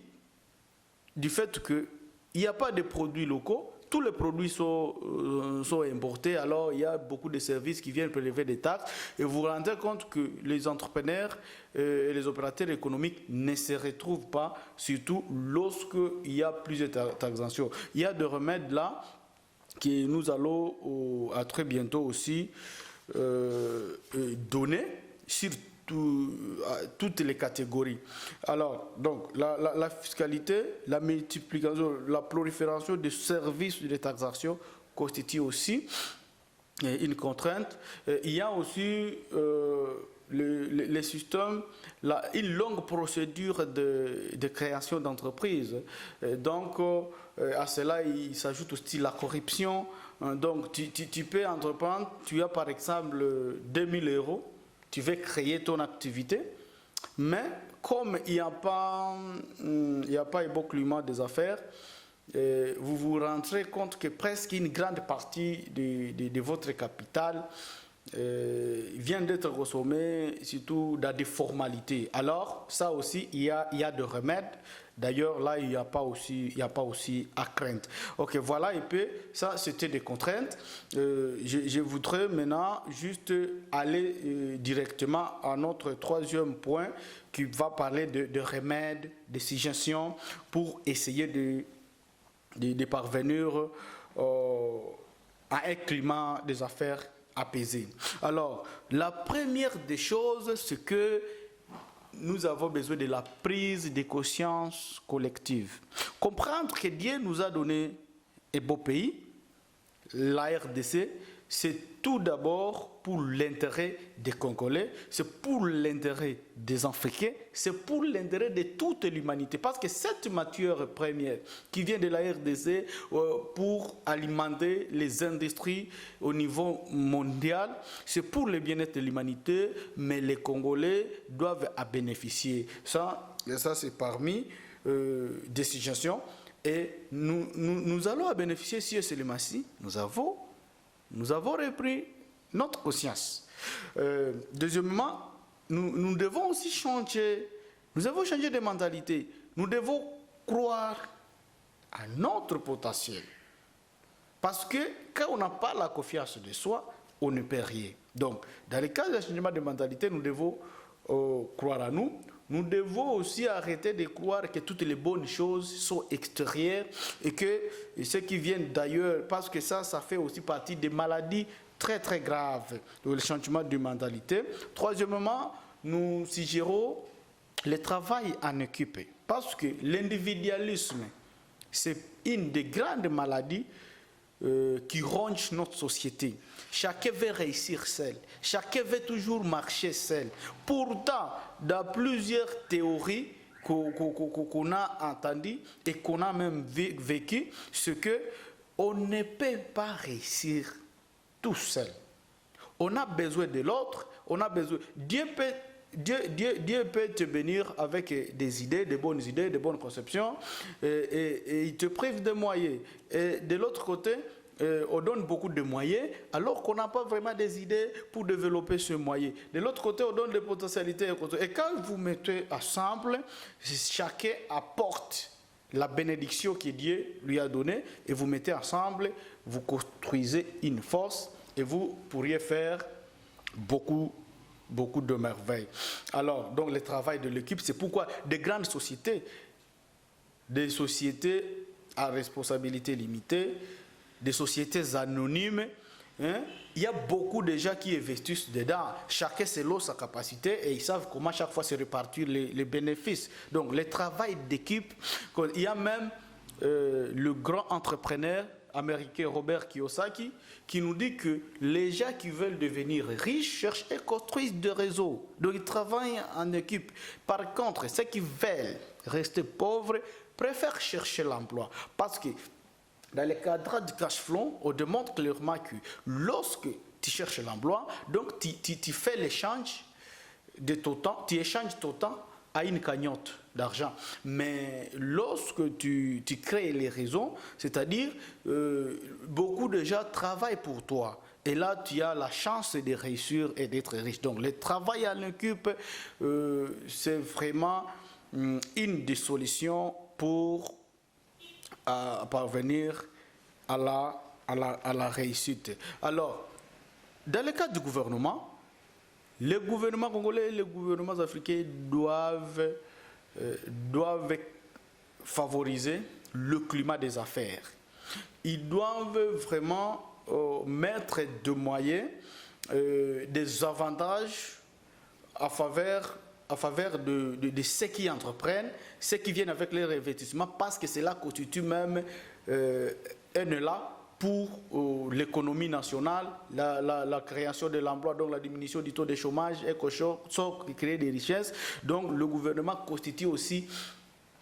du fait qu'il n'y a pas de produits locaux. Tous les produits sont importés, alors il y a beaucoup de services qui viennent prélever des taxes et vous vous rendez compte que les entrepreneurs et les opérateurs économiques ne se retrouvent pas, surtout lorsqu'il y a plusieurs taxations. Il y a des remèdes là que nous allons à très bientôt aussi donner sur toutes les catégories. Alors, donc, la fiscalité, la multiplication, la prolifération des services de taxation constitue aussi une contrainte. Il y a aussi les systèmes, une longue procédure de création d'entreprises. Donc, à cela, il s'ajoute aussi la corruption. Donc, tu peux entreprendre, tu as par exemple 2000 €, tu veux créer ton activité, mais comme il n'y a pas un bon climat des affaires, vous vous rendrez compte que presque une grande partie de votre capital vient d'être consommé surtout dans des formalités. Alors, ça aussi, il y a des remèdes. D'ailleurs, là, il n'y a pas aussi à craindre. Ok, voilà un peu. Ça, c'était des contraintes. Je voudrais maintenant juste aller directement à notre troisième point qui va parler de remèdes, de suggestions pour essayer de parvenir à un climat des affaires apaisé. Alors, la première des choses, c'est que nous avons besoin de la prise de conscience collective. Comprendre que Dieu nous a donné un beau pays, la RDC, c'est tout d'abord pour l'intérêt des Congolais, c'est pour l'intérêt des Africains, c'est pour l'intérêt de toute l'humanité. Parce que cette matière première qui vient de la RDC pour alimenter les industries au niveau mondial, c'est pour le bien-être de l'humanité, mais les Congolais doivent en bénéficier. Ça c'est parmi des suggestions. Et nous allons en bénéficier si c'est le Massi. Nous avons repris notre conscience. Deuxièmement, nous devons aussi changer, nous avons changé de mentalité. Nous devons croire à notre potentiel. Parce que quand on n'a pas la confiance de soi, on ne peut rien. Donc, dans le cas de changement de mentalité, nous devons croire à nous. Nous devons aussi arrêter de croire que toutes les bonnes choses sont extérieures et que ceux qui viennent d'ailleurs, parce que ça fait aussi partie des maladies très très graves, le changement de mentalité. Troisièmement, nous suggérons le travail en équipe, parce que l'individualisme, c'est une des grandes maladies qui ronge notre société. Chacun veut réussir seul. Chacun veut toujours marcher seul. Pourtant, dans plusieurs théories qu'on a entendues et qu'on a même vécues, c'est qu'on ne peut pas réussir tout seul. On a besoin de l'autre. On a besoin. Dieu peut te bénir avec des idées, des bonnes conceptions, et il te prive de moyens. Et de l'autre côté, on donne beaucoup de moyens, alors qu'on n'a pas vraiment des idées pour développer ce moyen. De l'autre côté, on donne des potentialités. Et quand vous mettez ensemble, chacun apporte la bénédiction que Dieu lui a donnée, et vous mettez ensemble, vous construisez une force, et vous pourriez faire beaucoup de merveilles. Alors, donc le travail de l'équipe, c'est pourquoi des grandes sociétés, des sociétés à responsabilité limitée, des sociétés anonymes, il y a beaucoup de gens qui investissent dedans. Chacun selon sa capacité et ils savent comment chaque fois se répartir les bénéfices. Donc, le travail d'équipe, il y a même le grand entrepreneur américain Robert Kiyosaki qui nous dit que les gens qui veulent devenir riches cherchent et construisent des réseaux. Donc ils travaillent en équipe. Par contre, ceux qui veulent rester pauvres préfèrent chercher l'emploi. Parce que dans le cadre du cash flow, on demande clairement que lorsque tu cherches l'emploi, donc tu fais l'échange de ton temps, tu échanges ton temps à une cagnotte d'argent. Mais lorsque tu crées les réseaux, c'est-à-dire beaucoup de gens travaillent pour toi. Et là, tu as la chance de réussir et d'être riche. Donc, le travail en équipe, c'est vraiment une des solutions pour parvenir à la réussite. Alors, dans le cas du gouvernement, les gouvernements congolais et les gouvernements africains doivent favoriser le climat des affaires. Ils doivent vraiment mettre des moyens, des avantages à faveur de ceux qui entreprennent, ceux qui viennent avec les investissements, parce que cela constitue même un élan pour l'économie nationale, la création de l'emploi, donc la diminution du taux de chômage, et créer des richesses. Donc le gouvernement constitue aussi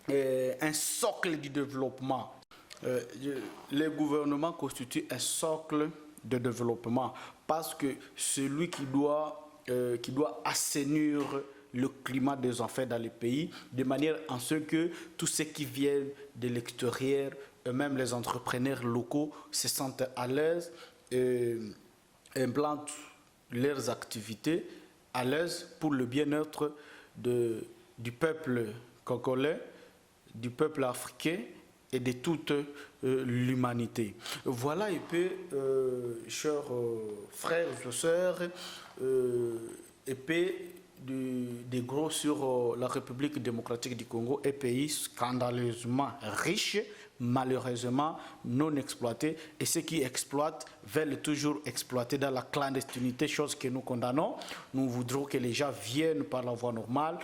un socle du développement. Le gouvernement constitue un socle de développement parce que celui qui doit assainir le climat des affaires dans le pays, de manière à ce que tous ceux qui viennent de l'extérieur, et même les entrepreneurs locaux, se sentent à l'aise et implantent leurs activités à l'aise pour le bien-être du peuple congolais, du peuple africain et de toute l'humanité. Voilà un peu, chers frères et sœurs, des gros sur la République démocratique du Congo, un pays scandaleusement riche, malheureusement non exploité, et ceux qui exploitent veulent toujours exploiter dans la clandestinité, chose que nous condamnons. Nous voudrons que les gens viennent par la voie normale,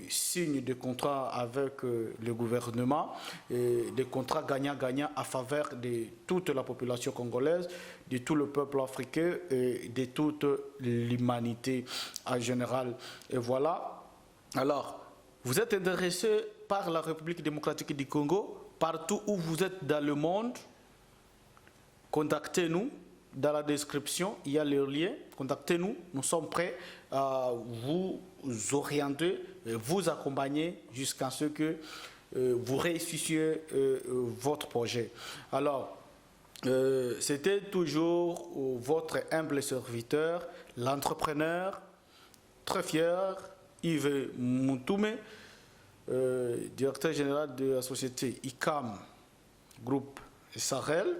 signent des contrats avec le gouvernement, des contrats gagnant-gagnant à faveur de toute la population congolaise, de tout le peuple africain et de toute l'humanité en général. Et voilà. Alors, vous êtes intéressé par la République démocratique du Congo, partout où vous êtes dans le monde, contactez-nous. Dans la description, il y a le lien. Contactez-nous. Nous sommes prêts à vous orienter, vous accompagner jusqu'à ce que vous réussissiez votre projet. Alors, c'était toujours votre humble serviteur, l'entrepreneur, très fier, Yves Moutoumé, directeur général de la société ICAM, groupe Sahel,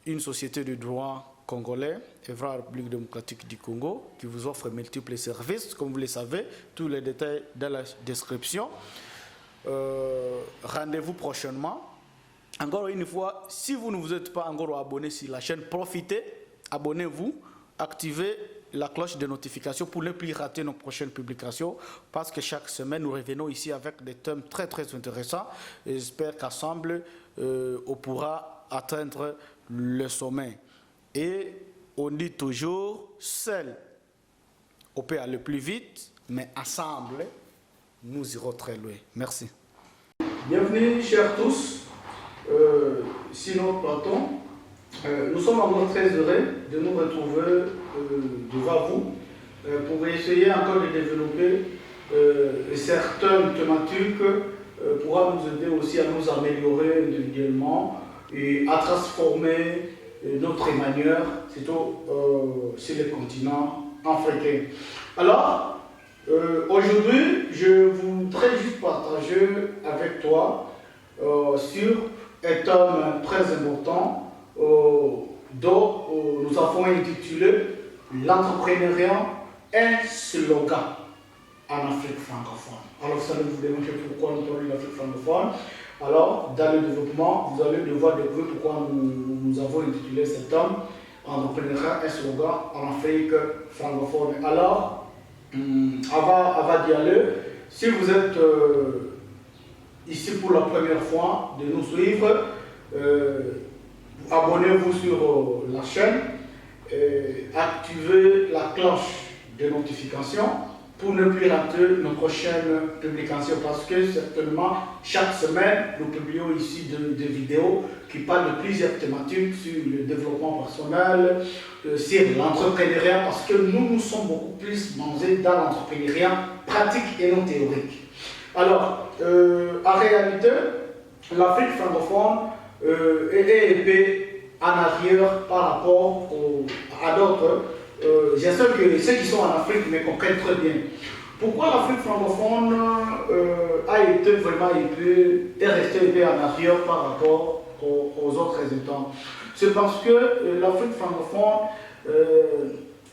une société de droit congolais, Evra République démocratique du Congo, qui vous offre multiples services, comme vous le savez, tous les détails dans la description. Rendez-vous prochainement. Encore une fois, si vous ne vous êtes pas encore abonné sur la chaîne, profitez, abonnez-vous, activez la cloche de notification pour ne plus rater nos prochaines publications, parce que chaque semaine, nous revenons ici avec des thèmes très très intéressants. J'espère qu'ensemble, on pourra atteindre le sommet. Et on dit toujours, seul, on peut aller plus vite, mais ensemble, nous irons très loin. Merci. Bienvenue, chers tous. Sinon, Platon, nous sommes encore très heureux de nous retrouver devant vous pour essayer encore de développer certaines thématiques pourra nous aider aussi à nous améliorer individuellement et à transformer notre manière, surtout sur le continent africain. Alors, aujourd'hui, je voudrais juste partager avec toi sur un thème très important dont nous avons intitulé l'entrepreneuriat, un slogan en Afrique francophone. Alors, ça va vous démontrer pourquoi nous parlons d'Afrique francophone. Alors, dans le développement, vous allez devoir découvrir pourquoi nous avons intitulé cet thème entrepreneuriat, un slogan en Afrique francophone. Alors, avant d'y aller, si vous êtes ici pour la première fois de nous suivre, abonnez-vous sur la chaîne, activez la cloche de notification pour ne plus rater nos prochaines publications, parce que certainement chaque semaine nous publions ici des vidéos qui parlent de plusieurs thématiques sur le développement personnel, sur l'entrepreneuriat, parce que nous sommes beaucoup plus basés dans l'entrepreneuriat pratique et non théorique. Alors, en réalité, l'Afrique francophone est un peu en arrière par rapport à d'autres. J'espère que ceux qui sont en Afrique me comprennent très bien. Pourquoi l'Afrique francophone a été vraiment est restée un peu en arrière par rapport aux autres résultats? C'est parce que l'Afrique francophone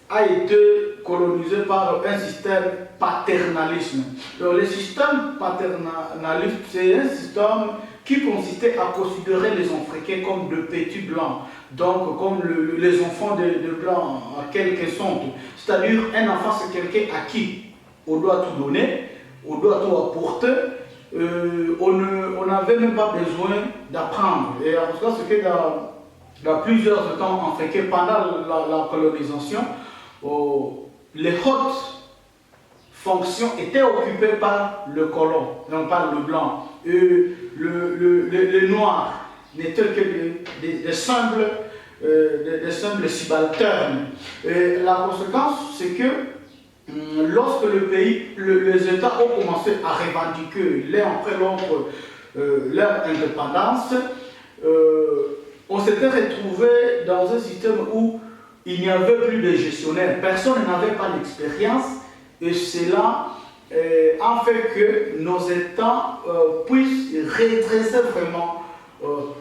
a été colonisée par un système paternalisme. Donc, le système paternaliste, c'est un système qui consistait à considérer les Africains comme de petits blancs, donc comme les enfants de blancs, en quelque sorte. C'est-à-dire, un enfant, c'est quelqu'un à qui on doit tout donner, on doit tout apporter, on n'avait même pas besoin d'apprendre. Et en tout cas, c'est que dans plusieurs temps africains, pendant la colonisation, les hautes fonctions étaient occupées par le colon, non par le blanc. Et les noirs n'étaient que des simples subalternes. Et la conséquence, c'est que lorsque les États ont commencé à revendiquer l'un après l'autre leur indépendance, on s'était retrouvé dans un système où il n'y avait plus de gestionnaire. Personne n'avait pas d'expérience et cela a fait que nos États puissent redresser vraiment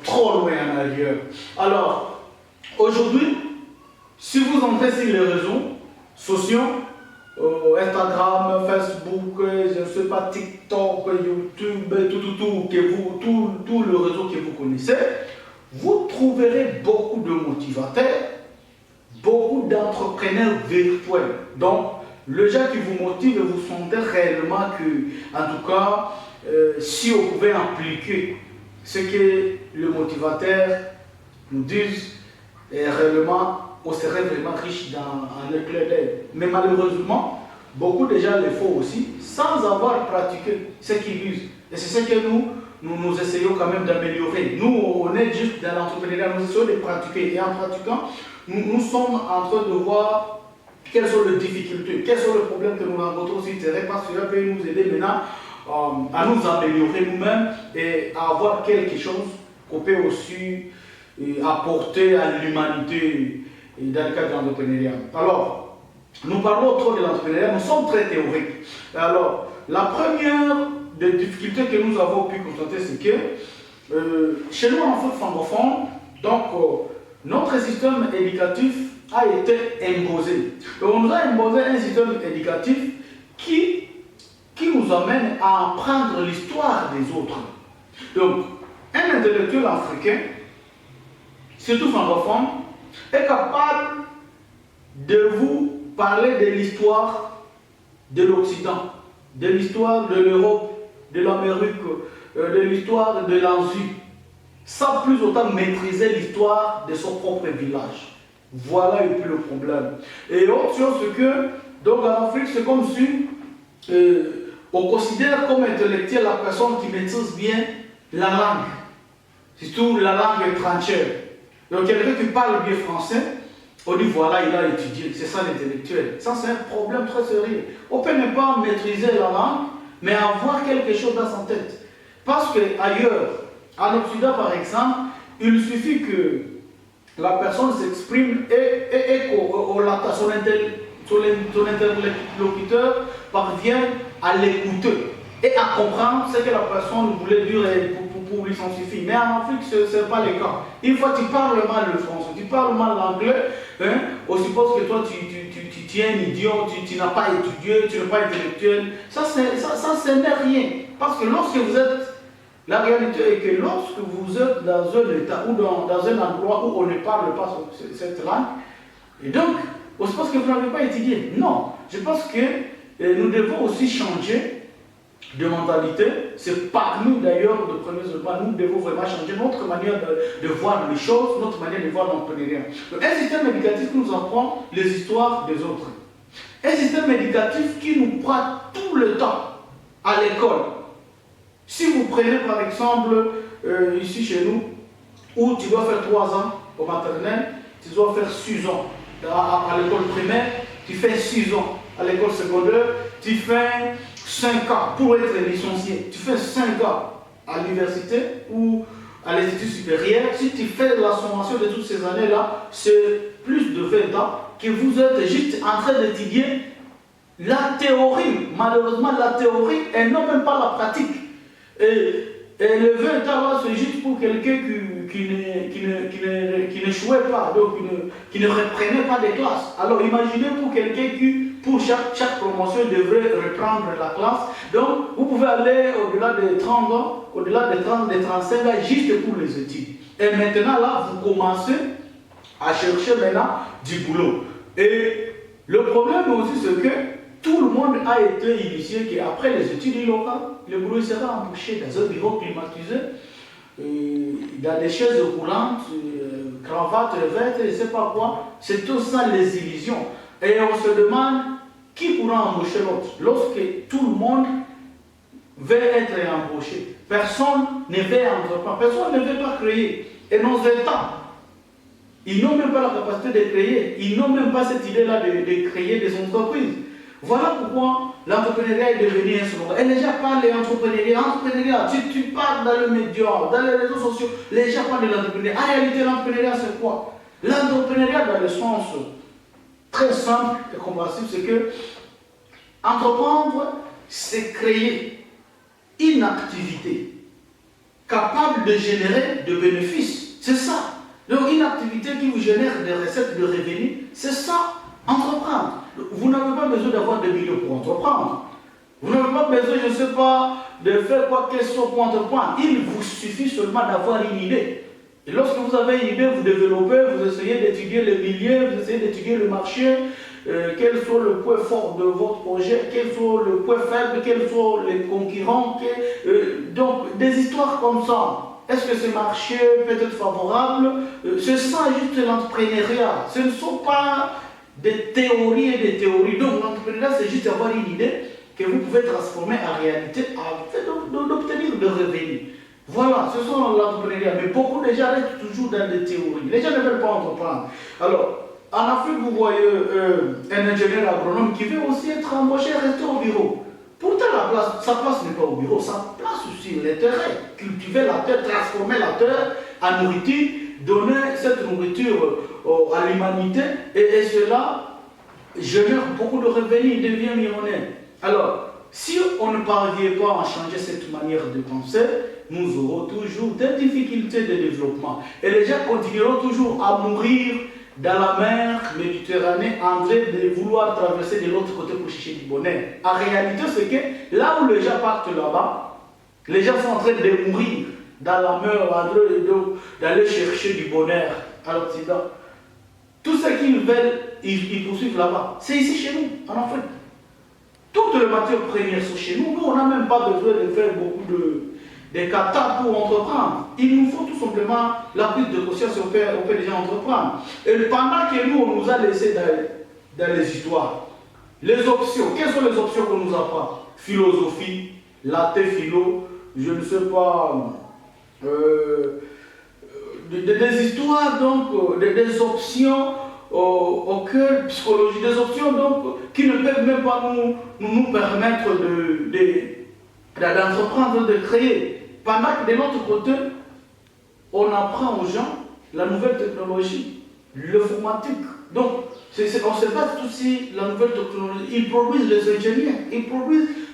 trop loin en arrière. Alors, aujourd'hui, si vous entrez sur les réseaux sociaux, Instagram, Facebook, je ne sais pas, TikTok, YouTube, tout le réseau que vous connaissez, vous trouverez beaucoup de motivateurs, beaucoup d'entrepreneurs virtuels. Donc, le gens qui vous motive, vous sentez réellement que, en tout cas, si on pouvait appliquer ce que le motivateur nous dit, réellement, on serait vraiment riche dans un éclair d'œil. Mais malheureusement, beaucoup de gens le font aussi sans avoir pratiqué ce qu'ils disent. Et c'est ce que nous essayons quand même d'améliorer. Nous, on est juste dans l'entrepreneuriat, nous essayons de pratiquer. Et en pratiquant, nous sommes en train de voir quelles sont les difficultés, quels sont les problèmes que nous rencontrons sur le terrain, parce que ça peut nous aider maintenant à nous améliorer nous-mêmes et à avoir quelque chose qu'on peut aussi apporter à l'humanité dans le cadre de l'entrepreneuriat. Alors, nous parlons trop de l'entrepreneuriat, nous sommes très théoriques. Alors, la première des difficultés que nous avons pu constater, c'est que chez nous, en Afrique francophone, donc, notre système éducatif a été imposé. Donc, on nous a imposé un système éducatif qui nous amène à apprendre l'histoire des autres. Donc, un intellectuel africain, surtout francophone, est capable de vous parler de l'histoire de l'Occident, de l'histoire de l'Europe, de l'Amérique, de l'histoire de l'Asie, sans plus autant maîtriser l'histoire de son propre village. Voilà un peu le problème. Et autre chose, c'est que, donc en Afrique, c'est comme si on considère comme intellectuel la personne qui maîtrise bien la langue, surtout la langue étrangère. Donc quelqu'un qui parle bien français, on dit voilà, il a étudié, c'est ça l'intellectuel. Ça, c'est un problème très sérieux. On peut ne pas maîtriser la langue, mais avoir quelque chose dans sa tête. Parce qu'ailleurs, en Occident par exemple, il suffit que la personne s'exprime et son interlocuteur parvient à l'écouter et à comprendre ce que la personne voulait dire pour lui sensibiliser. Mais en Afrique, ce n'est pas le cas. Une fois que tu parles mal le français, tu parles mal l'anglais, hein, on suppose que toi tu es un idiot, tu n'as pas étudié, tu n'es pas intellectuel. Ça n'est rien. Parce que lorsque vous êtes, la réalité est que lorsque vous êtes dans un état ou dans un endroit où on ne parle pas cette langue, et donc, on suppose que vous n'avez pas étudié. Non, je pense que nous devons aussi changer de mentalité. C'est par nous d'ailleurs, de premier pas, nous devons vraiment changer notre manière de voir les choses, notre manière de voir l'entrepreneuriat. Un système éducatif qui nous apprend les histoires des autres. Un système éducatif qui nous prend tout le temps à l'école. Si vous prenez par exemple, ici chez nous, où tu dois faire 3 ans au maternel, tu dois faire 6 ans. À l'école primaire, tu fais 6 ans. À l'école secondaire, tu fais 5 ans pour être licencié. Tu fais 5 ans à l'université ou à l'institut supérieur. Si tu fais la sommation de toutes ces années-là, c'est plus de 20 ans que vous êtes juste en train d'étudier la théorie. Malheureusement, la théorie et non même pas la pratique. Et le 20 ans là, c'est juste pour quelqu'un qui n'échouait pas, donc qui ne reprenait pas des classes. Alors imaginez pour quelqu'un qui, pour chaque promotion, devrait reprendre la classe. Donc vous pouvez aller au-delà des 30 ans, au-delà des 30, des 35 ans, juste pour les études. Et maintenant là, vous commencez à chercher maintenant du boulot. Et le problème aussi, c'est que tout le monde a été initié qu'après les études locales, le boulot sera embauché dans un bureau climatisé, dans des chaises roulantes, cravates, vêtements, je ne sais pas quoi. C'est tout ça les illusions. Et on se demande qui pourra embaucher l'autre. Lorsque tout le monde veut être embauché, personne ne veut entreprendre, personne ne veut pas créer. Et nos États, ils n'ont même pas la capacité de créer, ils n'ont même pas cette idée-là de créer des entreprises. Voilà pourquoi l'entrepreneuriat est devenu un slogan. Et les gens parlent de l'entrepreneuriat. Tu parles dans le média, dans les réseaux sociaux, les gens parlent de l'entrepreneuriat. En réalité, l'entrepreneuriat, c'est quoi? L'entrepreneuriat, dans le sens très simple et compréhensible, c'est que entreprendre, c'est créer une activité capable de générer de bénéfices. C'est ça. Donc, une activité qui vous génère des recettes, de revenus, c'est ça, entreprendre. Vous n'avez pas besoin d'avoir des millions pour entreprendre. Vous n'avez pas besoin, je ne sais pas, de faire quoi que ce soit pour entreprendre. Il vous suffit seulement d'avoir une idée. Et lorsque vous avez une idée, vous développez, vous essayez d'étudier le milieu, vous essayez d'étudier le marché, quel soit le point fort de votre projet, quel soit le point faible, quels sont les concurrents. Donc, des histoires comme ça. Est-ce que ce marché peut être favorable? C'est ça juste l'entrepreneuriat. Ce ne sont pas des théories et des théories. Donc l'entrepreneuriat, c'est juste avoir une idée que vous pouvez transformer en réalité afin d'obtenir des revenus. Voilà, ce sont l'entrepreneuriat. Mais beaucoup de gens restent toujours dans des théories. Les gens ne veulent pas entreprendre. Alors, en Afrique, vous voyez un ingénieur agronome qui veut aussi être embauché et rester au bureau. Pourtant, sa place n'est pas au bureau, sa place aussi, les terrains. Cultiver la terre, transformer la terre en nourriture, donner cette nourriture à l'humanité, et cela génère beaucoup de revenus, il devient millionnaire. Alors, si on ne parvient pas à changer cette manière de penser, nous aurons toujours des difficultés de développement. Et les gens continueront toujours à mourir dans la mer Méditerranée en train de vouloir traverser de l'autre côté pour chercher du bonheur. En réalité, c'est que là où les gens partent là-bas, les gens sont en train de mourir dans la mer en train d'aller chercher du bonheur à l'Occident. Tout ce qu'ils veulent, ils poursuivent là-bas. C'est ici chez nous, en Afrique. Toutes les matières premières sont chez nous. Nous, on n'a même pas besoin de faire beaucoup de katas pour entreprendre. Il nous faut tout simplement la prise de conscience et on peut déjà entreprendre. Et pendant que nous, on nous a laissé dans les histoires, les options, quelles sont les options qu'on nous apprend? Philosophie, latte philo, je ne sais pas, des histoires, donc, des options au cœur, psychologie, des options donc, qui ne peuvent même pas nous permettre d'entreprendre, de créer. Pendant que de l'autre côté, on apprend aux gens la nouvelle technologie, l'informatique. Donc, on ne sait pas si la nouvelle technologie, ils produisent les ingénieurs,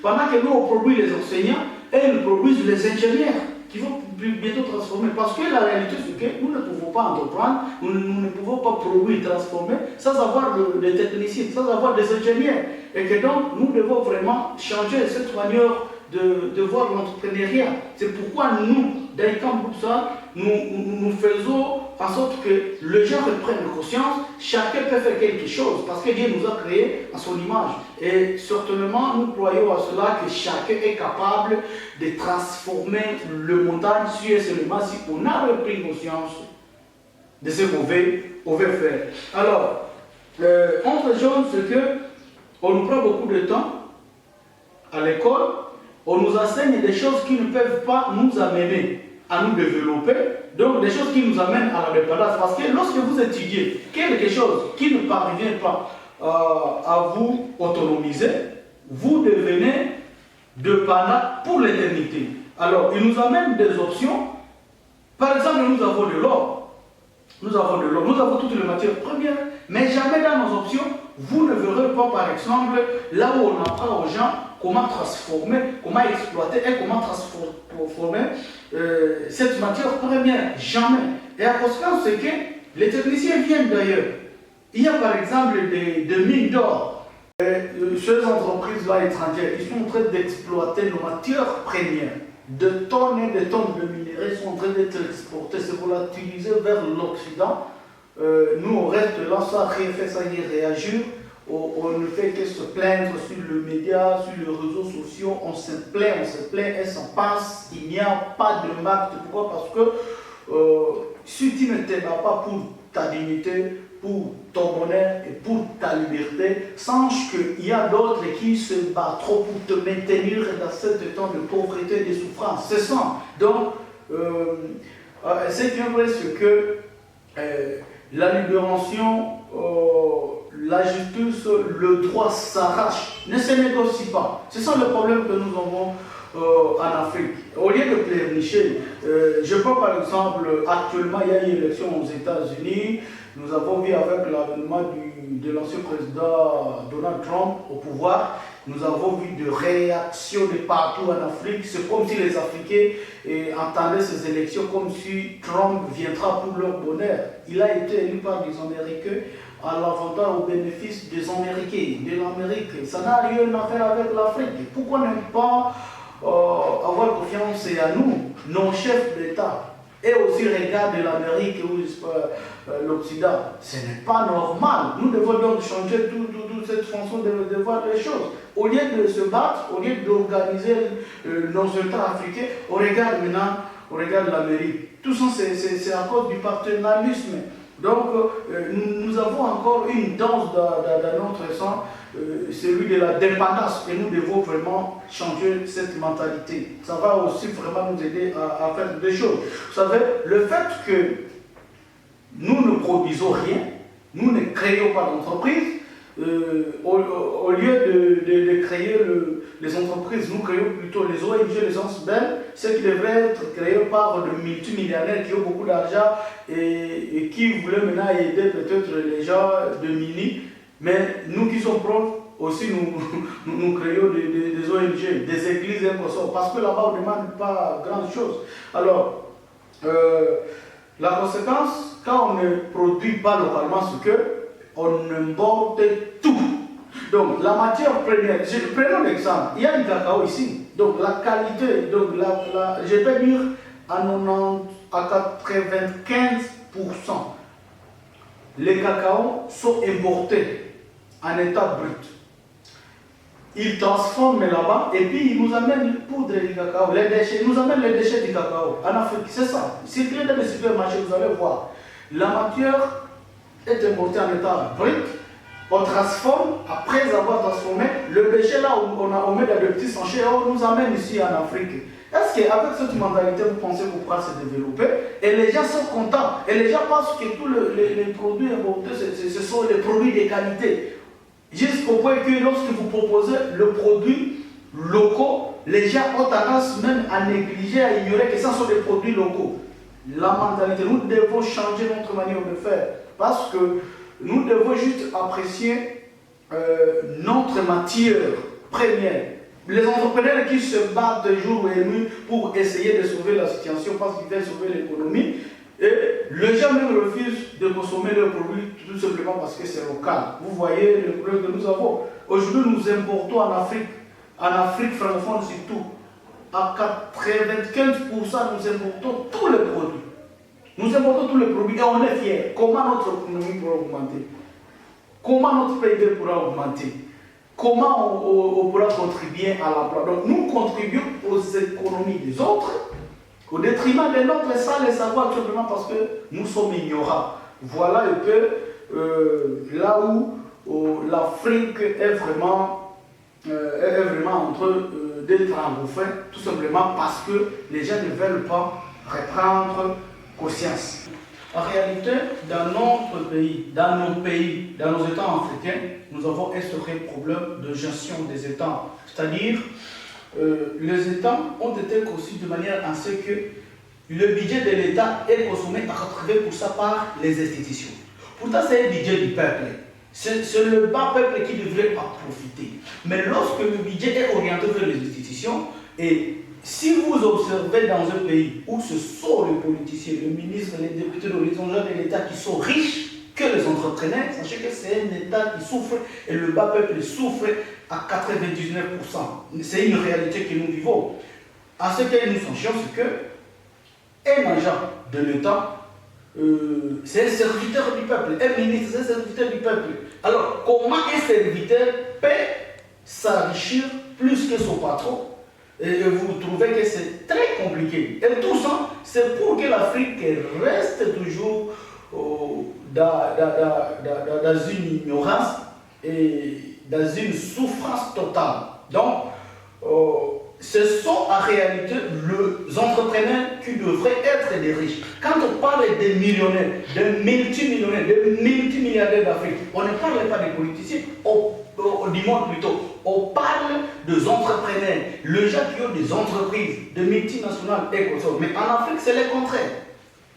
pendant que nous on produit les enseignants, et ils produisent les ingénieurs qui vont bientôt transformer. Parce que la réalité, c'est que nous ne pouvons pas entreprendre, nous ne pouvons pas produire, transformer, sans avoir des techniciens, sans avoir des ingénieurs. Et que donc, nous devons vraiment changer cette manière de voir l'entrepreneuriat. C'est pourquoi nous, dans les camps nous faisons en sorte que les gens reprennent conscience, chacun peut faire quelque chose, parce que Dieu nous a créés à son image. Et certainement, nous croyons à cela que chacun est capable de transformer le montagne sur et seulement si on a repris conscience de ce qu'on veut faire. Alors, autre chose, c'est qu'on nous prend beaucoup de temps à l'école. On nous enseigne des choses qui ne peuvent pas nous amener à nous développer, donc des choses qui nous amènent à la dépendance. Parce que lorsque vous étudiez quelque chose qui ne parvient pas à vous autonomiser, vous devenez dépendant pour l'éternité. Alors, il nous amène des options. Par exemple, nous avons de l'or. Nous avons toutes les matières premières, mais jamais dans nos options, vous ne verrez pas, par exemple, là où on apprend aux gens comment transformer, comment exploiter et comment transformer cette matière première. Jamais. Et la conséquence, c'est que les techniciens viennent d'ailleurs. Il y a par exemple des mines d'or. Ces entreprises-là étrangères, ils sont en train d'exploiter nos matières premières. De tonnes et de tonnes de minéraux sont en train d'être exportés. C'est pour l'utiliser vers l'Occident. Nous, on reste là, ça rien fait, ça y réagir. On ne fait que se plaindre sur le média, sur les réseaux sociaux. On se plaint, et ça passe. Il n'y a pas de marque. Pourquoi? Parce que si tu ne te bats pas pour ta dignité, pour ton bonheur et pour ta liberté, sache qu'il y a d'autres qui se battront pour te maintenir dans cet temps de pauvreté et de souffrance. C'est ça. Donc, ce qui est vrai, c'est que la libération, la justice, le droit s'arrache, ne se négocie pas. Ce sont les problèmes que nous avons en Afrique. Au lieu de pleurnicher, je prends par exemple, actuellement, il y a une élection aux États-Unis. Nous avons vu avec l'avènement de l'ancien président Donald Trump au pouvoir, nous avons vu des réactions de partout en Afrique. C'est comme si les Africains entendaient ces élections comme si Trump viendra pour leur bonheur. Il a été élu par des Américains à l'avantage, au bénéfice des Américains, de l'Amérique. Ça n'a rien à faire avec l'Afrique. Pourquoi ne pas avoir confiance à nous, nos chefs d'État, et aussi regarder l'Amérique ou l'Occident? Ce n'est pas normal. Nous devons donc changer toute cette façon de voir les choses. Au lieu de se battre, au lieu d'organiser nos États africains, on regarde maintenant, on regarde l'Amérique. Tout ça, c'est à cause du partenariatisme. Donc, nous avons encore une danse dans notre sang, celui de la dépendance, et nous devons vraiment changer cette mentalité. Ça va aussi vraiment nous aider à faire des choses. Vous savez, le fait que nous ne produisons rien, nous ne créons pas d'entreprise, au lieu de créer les entreprises, nous créons plutôt les ONG, les ONSBEL, ce qui devrait être créé par de multimillionnaires qui ont beaucoup d'argent et qui voulaient maintenant aider peut-être les gens de mini. Mais nous qui sommes profs, aussi nous créons des ONG, des églises et consorts, parce que là-bas on ne demande pas grand-chose. Alors, la conséquence, quand on ne produit pas localement ce que, on importe tout. Donc, la matière première, prenons l'exemple, il y a du cacao ici. Donc, la qualité, donc je peux dire à 95%, les cacaos sont importés en état brut. Ils transforment là-bas et puis ils nous amènent le poudre du cacao, les déchets, ils nous amènent les déchets du cacao en Afrique. C'est ça. Circulez dans les supermarchés, vous allez voir. La matière est importée en état brut. On transforme, après avoir transformé, le déchet là, on met dans de petits sachets et on nous amène ici en Afrique. Est-ce qu'avec cette mentalité, vous pensez qu'on pourra se développer? Et les gens sont contents. Et les gens pensent que tous les produits importés, ce sont des produits de qualité. Jusqu'au point que lorsque vous proposez le produit locaux, les gens ont tendance même à négliger, à ignorer que ce sont des produits locaux. La mentalité, nous devons changer notre manière de faire. Parce que nous devons juste apprécier notre matière première. Les entrepreneurs qui se battent jour et nuit pour essayer de sauver la situation parce qu'ils veulent sauver l'économie, et les gens même refusent de consommer leurs produits tout simplement parce que c'est local. Vous voyez le problème que nous avons. Aujourd'hui, nous importons en Afrique francophone surtout, à 95%, nous importons tous les produits. Nous importons tous les produits et on est fiers. Comment notre économie pourra augmenter? Comment notre PIB pourra augmenter? Comment on pourra contribuer à l'emploi? Donc nous contribuons aux économies des autres, au détriment des nôtres, sans les savoir tout simplement parce que nous sommes ignorants. Voilà un peu là où l'Afrique est vraiment en train d'être engouffrée, tout simplement parce que les gens ne veulent pas reprendre conscience. En réalité, dans notre pays, dans nos États africains, nous avons instauré un problème de gestion des États. C'est-à-dire, les États ont été conçus de manière à ce que le budget de l'État est consommé à 80% par les institutions. Pourtant, c'est un budget du peuple. C'est le bas peuple qui devrait en profiter. Mais lorsque le budget est orienté vers les institutions, et si vous observez dans un pays où ce sont les politiciens, les ministres, les députés, les gens de l'État qui sont riches que les entrepreneurs, sachez que c'est un État qui souffre et le bas peuple souffre à 99%. C'est une réalité que nous vivons. À ce que nous sachons, c'est qu'un agent de l'État, c'est un serviteur du peuple. Un ministre, c'est un serviteur du peuple. Alors, comment un serviteur peut s'enrichir plus que son patron? Et vous trouvez que c'est très compliqué. Et tout ça, c'est pour que l'Afrique reste toujours dans une ignorance et dans une souffrance totale. Donc, ce sont en réalité les entrepreneurs qui devraient être des riches. Quand on parle des millionnaires, des multimillionnaires, des multimilliardaires d'Afrique, on ne parle pas des politiciens, du monde plutôt. On parle des entrepreneurs, les gens qui ont des entreprises, des multinationales et comme ça. Mais en Afrique, c'est le contraire.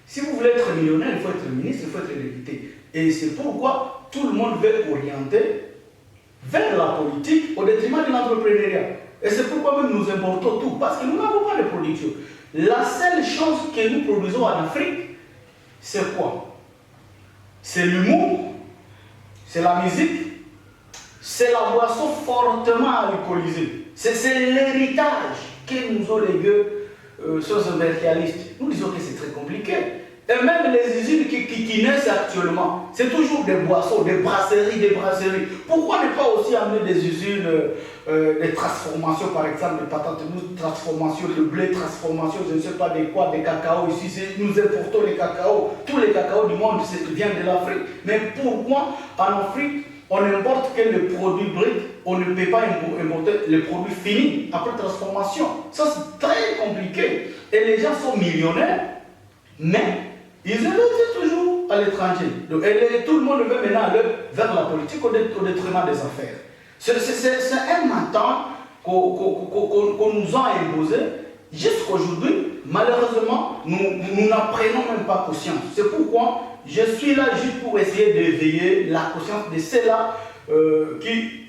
Si vous voulez être millionnaire, il faut être ministre, il faut être député. Et c'est pourquoi tout le monde veut orienter vers la politique au détriment de l'entrepreneuriat. Et c'est pourquoi même nous importons tout, parce que nous n'avons pas de production. La seule chose que nous produisons en Afrique, c'est quoi? C'est l'humour, c'est la musique, c'est la boisson fortement alcoolisée. C'est l'héritage que nous ont légué ces impérialistes. Nous disons que c'est très compliqué. Et même les usines qui naissent actuellement, c'est toujours des boissons, des brasseries. Pourquoi ne pas aussi amener des usines, des transformations, par exemple, des patates douces, transformation de blé, transformation, je ne sais pas de quoi, des cacao. Ici, nous importons les cacao. Tous les cacao du monde viennent de l'Afrique. Mais pourquoi en Afrique, on n'importe que les produits bruts, on ne peut pas importer les produits finis après transformation? Ça, c'est très compliqué. Et les gens sont millionnaires, mais ils investissent toujours à l'étranger. Et tout le monde veut maintenant aller vers la politique au détriment des affaires. C'est un matin qu'on nous a imposé. Jusqu'aujourd'hui, malheureusement, nous n'apprenons même pas conscience. C'est pourquoi je suis là juste pour essayer d'éveiller la conscience de ceux-là qui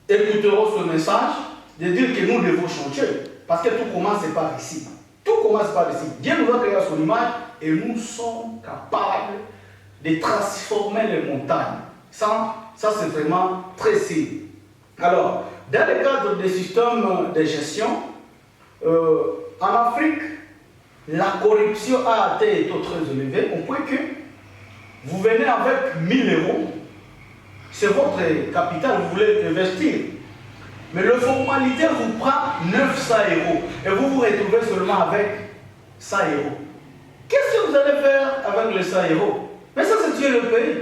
écouteront ce message, de dire que nous devons changer. Parce que tout commence par ici. Tout commence par ici. Dieu nous a créé à son image et nous sommes capables de transformer les montagnes. Ça c'est vraiment très simple. Alors, dans le cadre des systèmes de gestion, en Afrique, la corruption a été très élevée au point que vous venez avec 1000 euros, c'est votre capital, vous voulez investir. Mais le formalité vous prend 900 euros et vous vous retrouvez seulement avec 100 euros. Qu'est-ce que vous allez faire avec les 100 euros? Mais ça, c'est tuer le pays.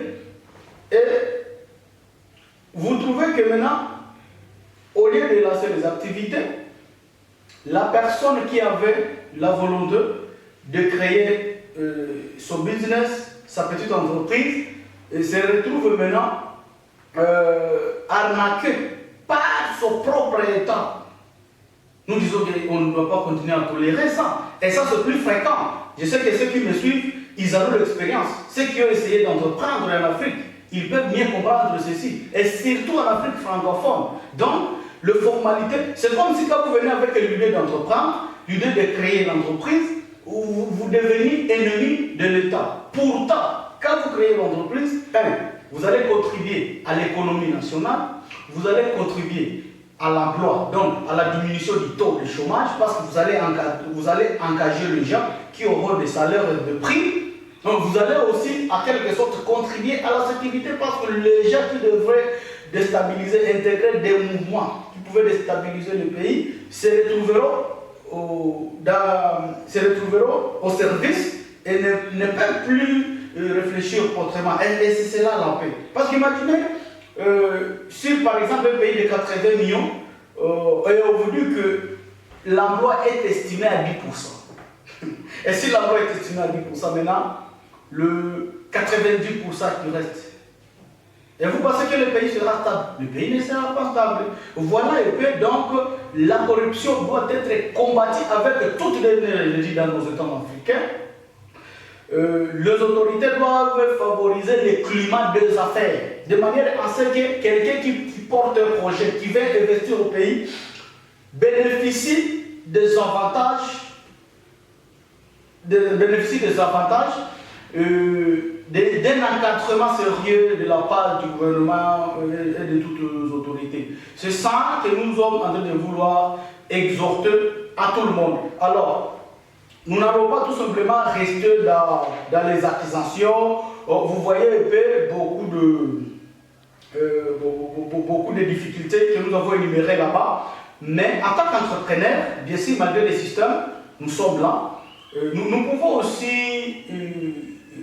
Et vous trouvez que maintenant, au lieu de lancer des activités, la personne qui avait la volonté de créer son business, sa petite entreprise, se retrouve maintenant arnaqué par son propre État. Nous disons qu'on ne doit pas continuer à tolérer ça. Et ça, c'est plus fréquent. Je sais que ceux qui me suivent, ils ont l'expérience. Ceux qui ont essayé d'entreprendre en Afrique, ils peuvent bien comprendre ceci. Et surtout en Afrique francophone. Donc, le formalité, c'est comme si quand vous venez avec l'idée d'entreprendre, l'idée de créer une entreprise, vous devenez ennemi de l'État. Pourtant, quand vous créez l'entreprise, vous allez contribuer à l'économie nationale, vous allez contribuer à l'emploi, donc à la diminution du taux de chômage, parce que vous allez engager les gens qui auront des salaires de prix. Donc vous allez aussi, à quelque sorte, contribuer à la sécurité, parce que les gens qui devraient déstabiliser, intégrer des mouvements qui pouvaient déstabiliser le pays, se retrouveront au service et ne peuvent plus réfléchir autrement. Et c'est cela la paix. Parce qu'imaginez, si par exemple un pays de 80 millions, et aujourd'hui que l'emploi est estimé à 10%. Et si l'emploi est estimé à 10%, maintenant, le 90% qui reste. Et vous pensez que le pays sera stable? Le pays ne sera pas stable. Voilà un peu, donc, la corruption doit être combattue avec toute l'énergie dans nos États africains. Les autorités doivent favoriser le climat des affaires, de manière à ce que quelqu'un qui porte un projet, qui veut investir au pays, bénéficie des avantages, d'un encadrement sérieux de la part du gouvernement et de toutes les autorités. C'est ça que nous sommes en train de vouloir exhorter à tout le monde. Alors, nous n'allons pas tout simplement rester dans les accusations. Vous voyez un peu beaucoup de difficultés que nous avons énumérées là-bas. Mais en tant qu'entrepreneur, bien sûr, malgré les systèmes, nous sommes là. Nous pouvons aussi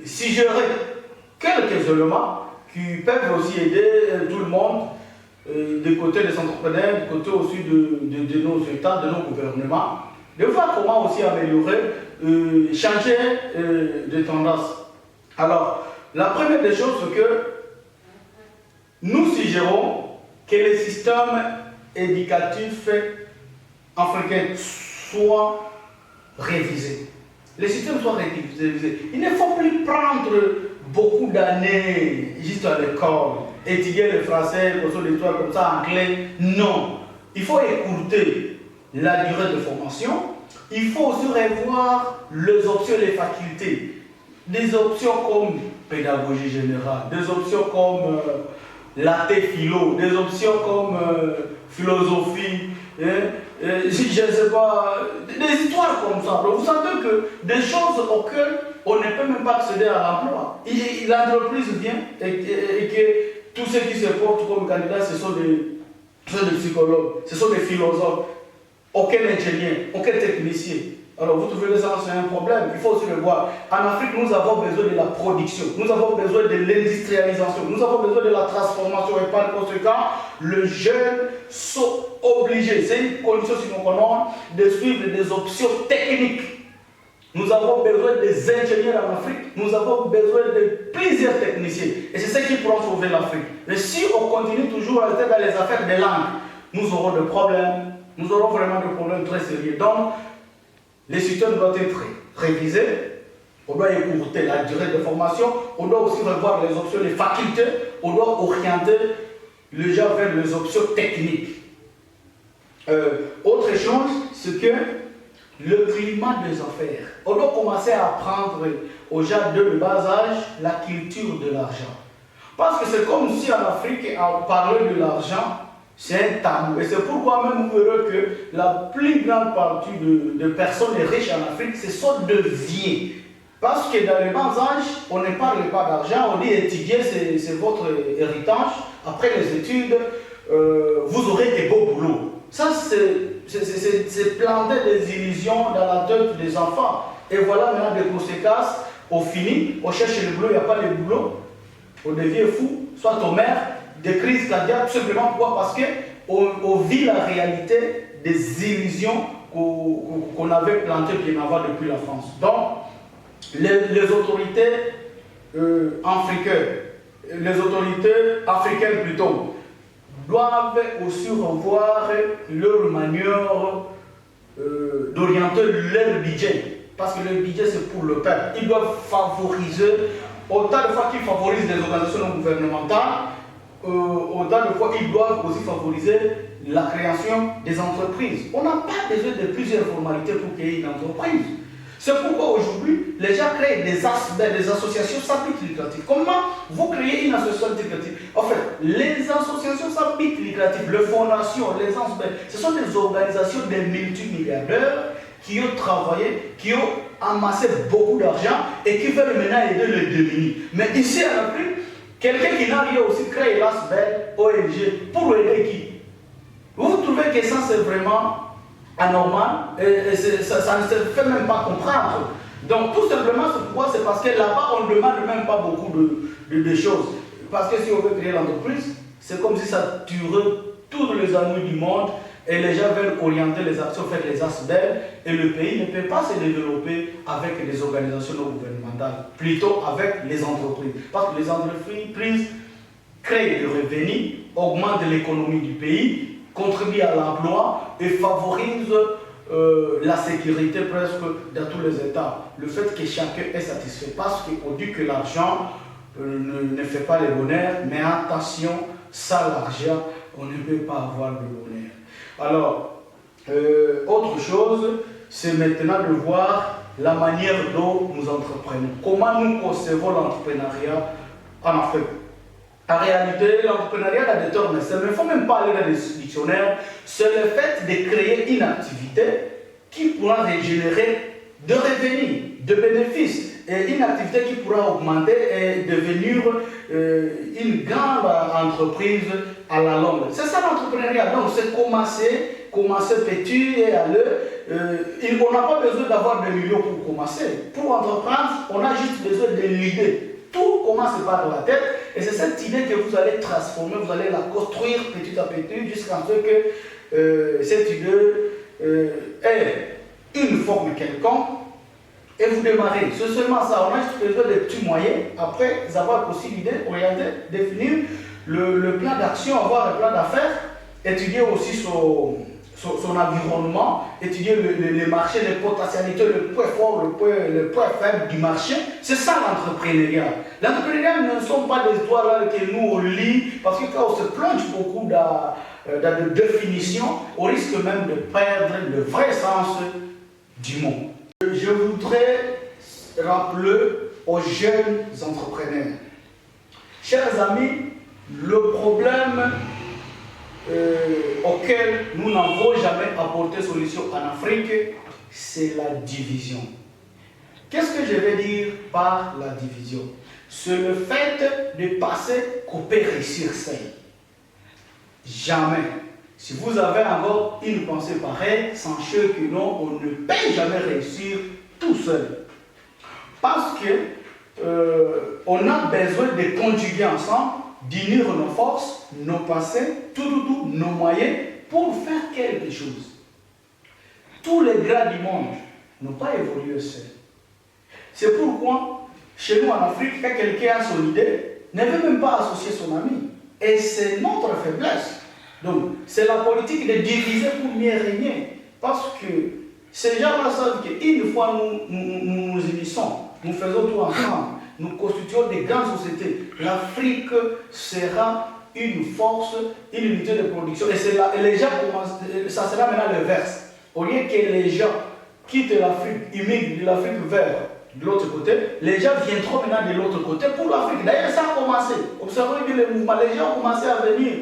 suggérer quelques éléments qui peuvent aussi aider tout le monde, du côté des entrepreneurs, du côté aussi de nos États, de nos gouvernements. de voir comment aussi améliorer, changer de tendance. Alors, la première des choses, c'est que nous suggérons que les systèmes éducatifs africains soient révisés. Les systèmes soient révisés. Il ne faut plus prendre beaucoup d'années juste à l'école, étudier le français, l'histoire comme ça, anglais. Non. Il faut écourter la durée de formation. Il faut aussi revoir les options, les facultés. Des options comme pédagogie générale, des options comme laté philo, des options comme philosophie, je ne sais pas, des histoires comme ça. Donc vous savez que des choses auxquelles on ne peut même pas accéder à l'emploi. L'entreprise vient et que tous ceux qui se portent comme candidats, ce sont des psychologues, ce sont des philosophes, aucun ingénieur, aucun technicien. Alors vous trouvez que ça c'est un problème, il faut aussi le voir. En Afrique, nous avons besoin de la production, nous avons besoin de l'industrialisation, nous avons besoin de la transformation et par conséquent, les jeunes sont obligés, c'est une condition sine qua non, de suivre des options techniques. Nous avons besoin des ingénieurs en Afrique, nous avons besoin de plusieurs techniciens. Et c'est ce qui pourra sauver l'Afrique. Mais si on continue toujours à être dans les affaires des langues, nous aurons des problèmes, nous aurons vraiment des problèmes très sérieux. Donc, les systèmes doivent être révisés, on doit écourter la durée de formation, on doit aussi revoir les options, les facultés, on doit orienter les gens vers les options techniques. Autre chose, c'est que le climat des affaires. On doit commencer à apprendre aux gens de le bas âge la culture de l'argent. Parce que c'est comme si en Afrique, en parlant de l'argent, c'est un tabou. Et c'est pourquoi même vous verrez que la plus grande partie de personnes riches en Afrique, ce sont des vieux. Parce que dans les bas âges, on ne parle pas d'argent, on dit étudier, c'est votre héritage. Après les études, vous aurez des beaux boulots. Ça, c'est planter des illusions dans la tête des enfants. Et voilà maintenant des conséquences. On finit, on cherche le boulot, il n'y a pas de boulot. On devient fou, soit on meurt, des crises cardiaques, tout simplement pourquoi? Parce qu'on vit la réalité des illusions qu'on avait plantées bien avant depuis la France. Donc, les autorités africaines plutôt, doivent aussi revoir leur manière d'orienter leur budget. Parce que le budget, c'est pour le peuple. Ils doivent favoriser, autant de fois qu'ils favorisent les organisations non gouvernementales, autant de fois ils doivent aussi favoriser la création des entreprises. On n'a pas besoin de plusieurs formalités pour créer une entreprise. C'est pourquoi aujourd'hui, les gens créent des associations sans but lucratif. Comment vous créez une association lucrative? En fait, les associations sans but lucratif, les fondations, les ASBEL, ce sont des organisations de multimilliardaires qui ont travaillé, qui ont amassé beaucoup d'argent et qui veulent maintenant aider les démunis. Mais ici en Afrique, quelqu'un qui n'a rien aussi créé l'ASBEL, ONG, pour aider qui? Vous trouvez que ça c'est vraiment anormal et ça ne se fait même pas comprendre. Donc tout simplement c'est parce que là-bas on ne demande même pas beaucoup de choses. Parce que si on veut créer l'entreprise, c'est comme si ça tuerait tous les ennuis du monde et les gens veulent orienter les actions, faire les ASBEL et le pays ne peut pas se développer avec les organisations non gouvernementales, plutôt avec les entreprises. Parce que les entreprises créent des revenus, augmentent l'économie du pays, contribuent à l'emploi et favorisent la sécurité presque dans tous les États. Le fait que chacun est satisfait. Parce qu'on dit que l'argent ne fait pas le bonheur, mais attention, sans l'argent, on ne peut pas avoir le bonheur. Alors, autre chose, c'est maintenant de voir la manière dont nous entreprenons. Comment nous concevons l'entrepreneuriat en Afrique. En réalité, l'entrepreneuriat a des termes, mais il ne faut même pas aller dans les dictionnaires. C'est le fait de créer une activité qui pourra générer de revenus, de bénéfices, et une activité qui pourra augmenter et devenir une grande entreprise à la longue. C'est ça l'entrepreneuriat. Donc, c'est commencer petit et aller. On n'a pas besoin d'avoir des millions pour commencer. Pour entreprendre, on a juste besoin de l'idée. Tout commence par la tête et c'est cette idée que vous allez transformer, vous allez la construire petit à petit jusqu'à ce que cette idée ait une forme quelconque et vous démarrez. C'est seulement ça, on a juste besoin des petits moyens, après avoir aussi l'idée, orienter, définir le plan d'action, avoir le plan d'affaires, étudier aussi son environnement, étudier les marchés, les potentialités, le point fort, le point faible du marché. C'est ça l'entrepreneuriat. L'entrepreneuriat ne sont pas des histoires là que nous on lit, parce que quand on se plonge beaucoup dans de définitions, on risque même de perdre le vrai sens du mot. Je voudrais rappeler aux jeunes entrepreneurs, chers amis, le problème auquel nous n'avons jamais apporté solution en Afrique, c'est la division. Qu'est-ce que je vais dire par la division? C'est le fait de passer coopérer sur scène. Jamais. Si vous avez encore une pensée pareille, sachez que non, on ne peut jamais réussir tout seul. Parce que on a besoin de conjuguer ensemble, d'unir nos forces, nos pensées, tout, nos moyens pour faire quelque chose. Tous les grands du monde n'ont pas évolué seuls. C'est pourquoi, chez nous en Afrique, quand quelqu'un a son idée, ne veut même pas associer son ami. Et c'est notre faiblesse. Donc, c'est la politique de diviser pour mieux régner. Parce que ces gens-là savent qu'une fois nous nous unissons, nous faisons tout ensemble, nous constituons des grandes sociétés, l'Afrique sera une force, une unité de production. Et les gens commencent, ça sera maintenant l'inverse. Au lieu que les gens quittent l'Afrique, immigrent de l'Afrique vers de l'autre côté, les gens viendront maintenant de l'autre côté pour l'Afrique. D'ailleurs, ça a commencé. Observez bien le mouvement, les gens ont commencé à venir.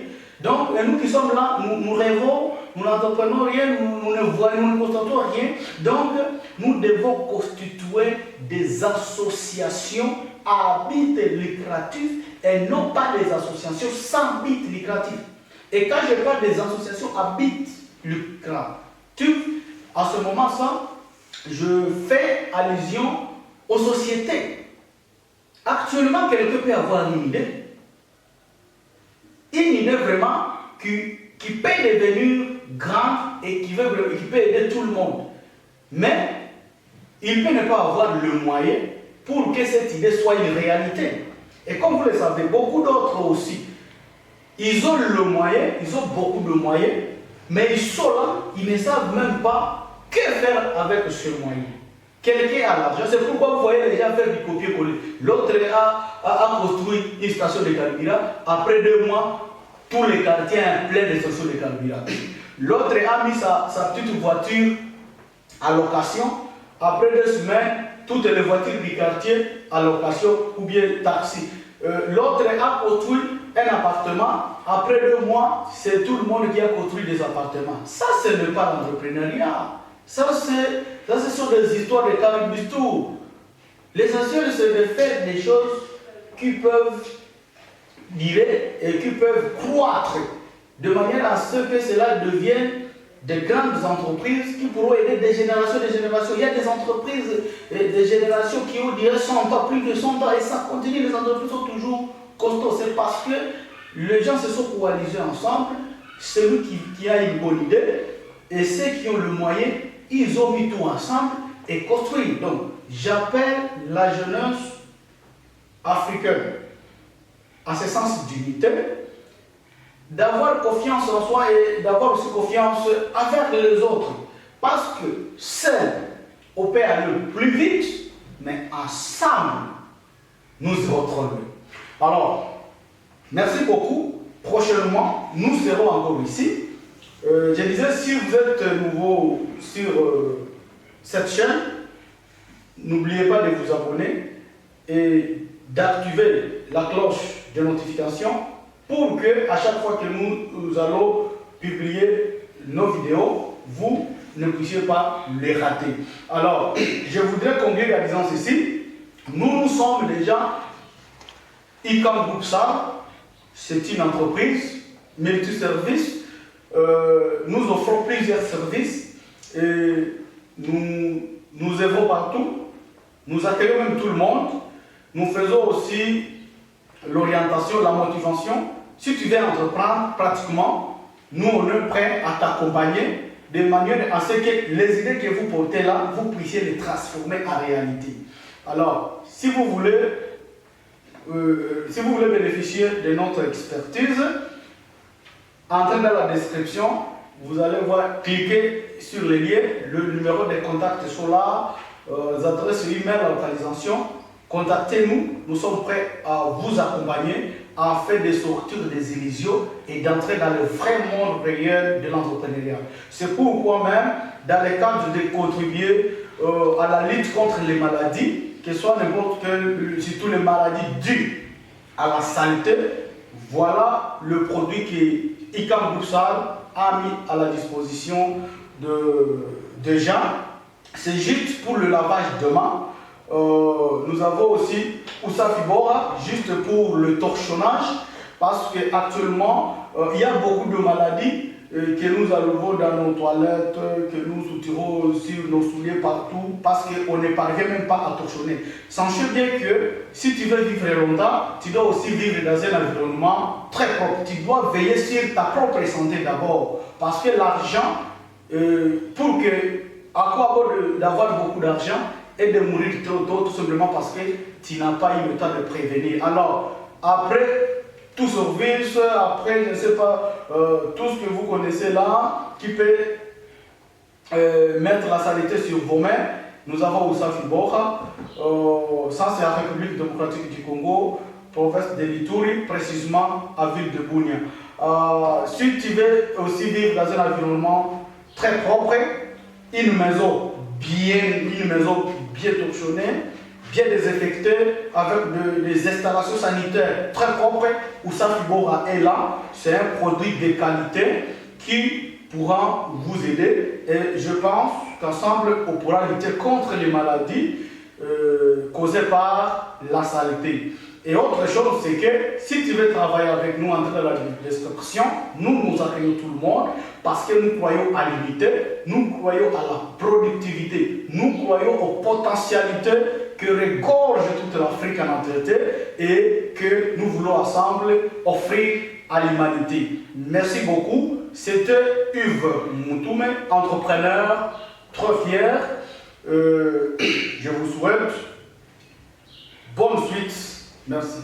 Donc, nous qui sommes là, nous rêvons, nous n'entreprenons rien, nous ne voyons, nous ne constatons rien. Donc, nous devons constituer des associations à but lucratif et non pas des associations sans but lucratif. Et quand je parle des associations à but lucratif, à ce moment-là, je fais allusion aux sociétés. Actuellement, quelqu'un peut avoir une idée vraiment qui peut devenir grande et qui peut aider tout le monde. Mais il peut ne pas avoir le moyen pour que cette idée soit une réalité. Et comme vous le savez, beaucoup d'autres aussi, ils ont le moyen, ils ont beaucoup de moyens, mais ils sont là, ils ne savent même pas que faire avec ce moyen. Quelqu'un a l'argent, c'est pourquoi vous voyez les gens faire du copier-coller. L'autre a construit une station de carburant, après 2 mois, tous les quartiers sont pleins de stations de carburant. L'autre a mis sa petite voiture à location, après 2 semaines, toutes les voitures du quartier à location ou bien taxi. L'autre a construit un appartement, après 2 mois, c'est tout le monde qui a construit des appartements. Ça, ce n'est pas l'entrepreneuriat. Ça, ce sont des histoires de caribistou. L'essentiel, c'est de faire des choses qui peuvent durer et qui peuvent croître de manière à ce que cela devienne de grandes entreprises qui pourront aider des générations. Il y a des entreprises, des générations qui ont duré 100 ans, plus de 100 ans, et ça continue, les entreprises sont toujours costauds. C'est parce que les gens se sont coalisés ensemble, celui qui a une bonne idée, et ceux qui ont le moyen, ils ont mis tout ensemble et construit. Donc, j'appelle la jeunesse africaine à ce sens d'unité, d'avoir confiance en soi et d'avoir aussi confiance envers les autres. Parce que seul, on peut aller plus vite, mais ensemble, nous serons trop loin. Alors, merci beaucoup. Prochainement, nous serons encore ici. Je disais, si vous êtes nouveau sur cette chaîne, n'oubliez pas de vous abonner et d'activer la cloche de notification pour que, à chaque fois que nous allons publier nos vidéos, vous ne puissiez pas les rater. Alors, je voudrais combler la distance ici. Nous sommes déjà ICAM Group SAL, c'est une entreprise multiservice. Nous offrons plusieurs services et nous œuvrons partout. Nous accueillons même tout le monde. Nous faisons aussi l'orientation, la motivation. Si tu veux entreprendre, pratiquement, nous on est prêts à t'accompagner de manière à ce que les idées que vous portez là, vous puissiez les transformer en réalité. Alors, si vous voulez bénéficier de notre expertise, entrez dans la description, vous allez voir, cliquer sur les liens, le numéro de contact sont là, les adresses email, la localisation. Contactez-nous, nous sommes prêts à vous accompagner afin de sortir des illusions et d'entrer dans le vrai monde réel de l'entrepreneuriat. C'est pourquoi même, dans le cadre de contribuer à la lutte contre les maladies, que ce soit n'importe quelle, surtout les maladies dues à la santé, voilà le produit que ICAM Boussal a mis à la disposition de gens. C'est juste pour le lavage de main. Nous avons aussi Oussa Fibora, juste pour le torchonnage, parce qu'actuellement, il y a beaucoup de maladies que nous enlevons dans nos toilettes, que nous soutirons sur nos souliers partout, parce qu'on ne parvient même pas à torchonner. Sachez bien que si tu veux vivre longtemps, tu dois aussi vivre dans un environnement très propre. Tu dois veiller sur ta propre santé d'abord, parce que l'argent, à quoi bon d'avoir beaucoup d'argent et de mourir trop tôt, tout simplement parce que tu n'as pas eu le temps de prévenir. Alors, après tout service, après, je ne sais pas, tout ce que vous connaissez là, qui peut mettre la sanité sur vos mains, nous avons Oussa Fibora, ça c'est la République démocratique du Congo, province de l'Ituri, précisément à ville de Bunia. Si tu veux aussi vivre dans un environnement très propre, une maison bien torchonnée, bien désinfectée, avec des installations sanitaires très propres, Oussa Fibora est là. C'est un produit de qualité qui pourra vous aider. Et je pense qu'ensemble, on pourra lutter contre les maladies causées par la saleté. Et autre chose, c'est que si tu veux travailler avec nous en train de la description, nous accueillons tout le monde parce que nous croyons à l'unité, nous croyons à la productivité, nous croyons aux potentialités que regorge toute l'Afrique en entièreté et que nous voulons ensemble offrir à l'humanité. Merci beaucoup. C'était Yves Moutoume, entrepreneur, trop fier. Je vous souhaite bonne suite. Merci.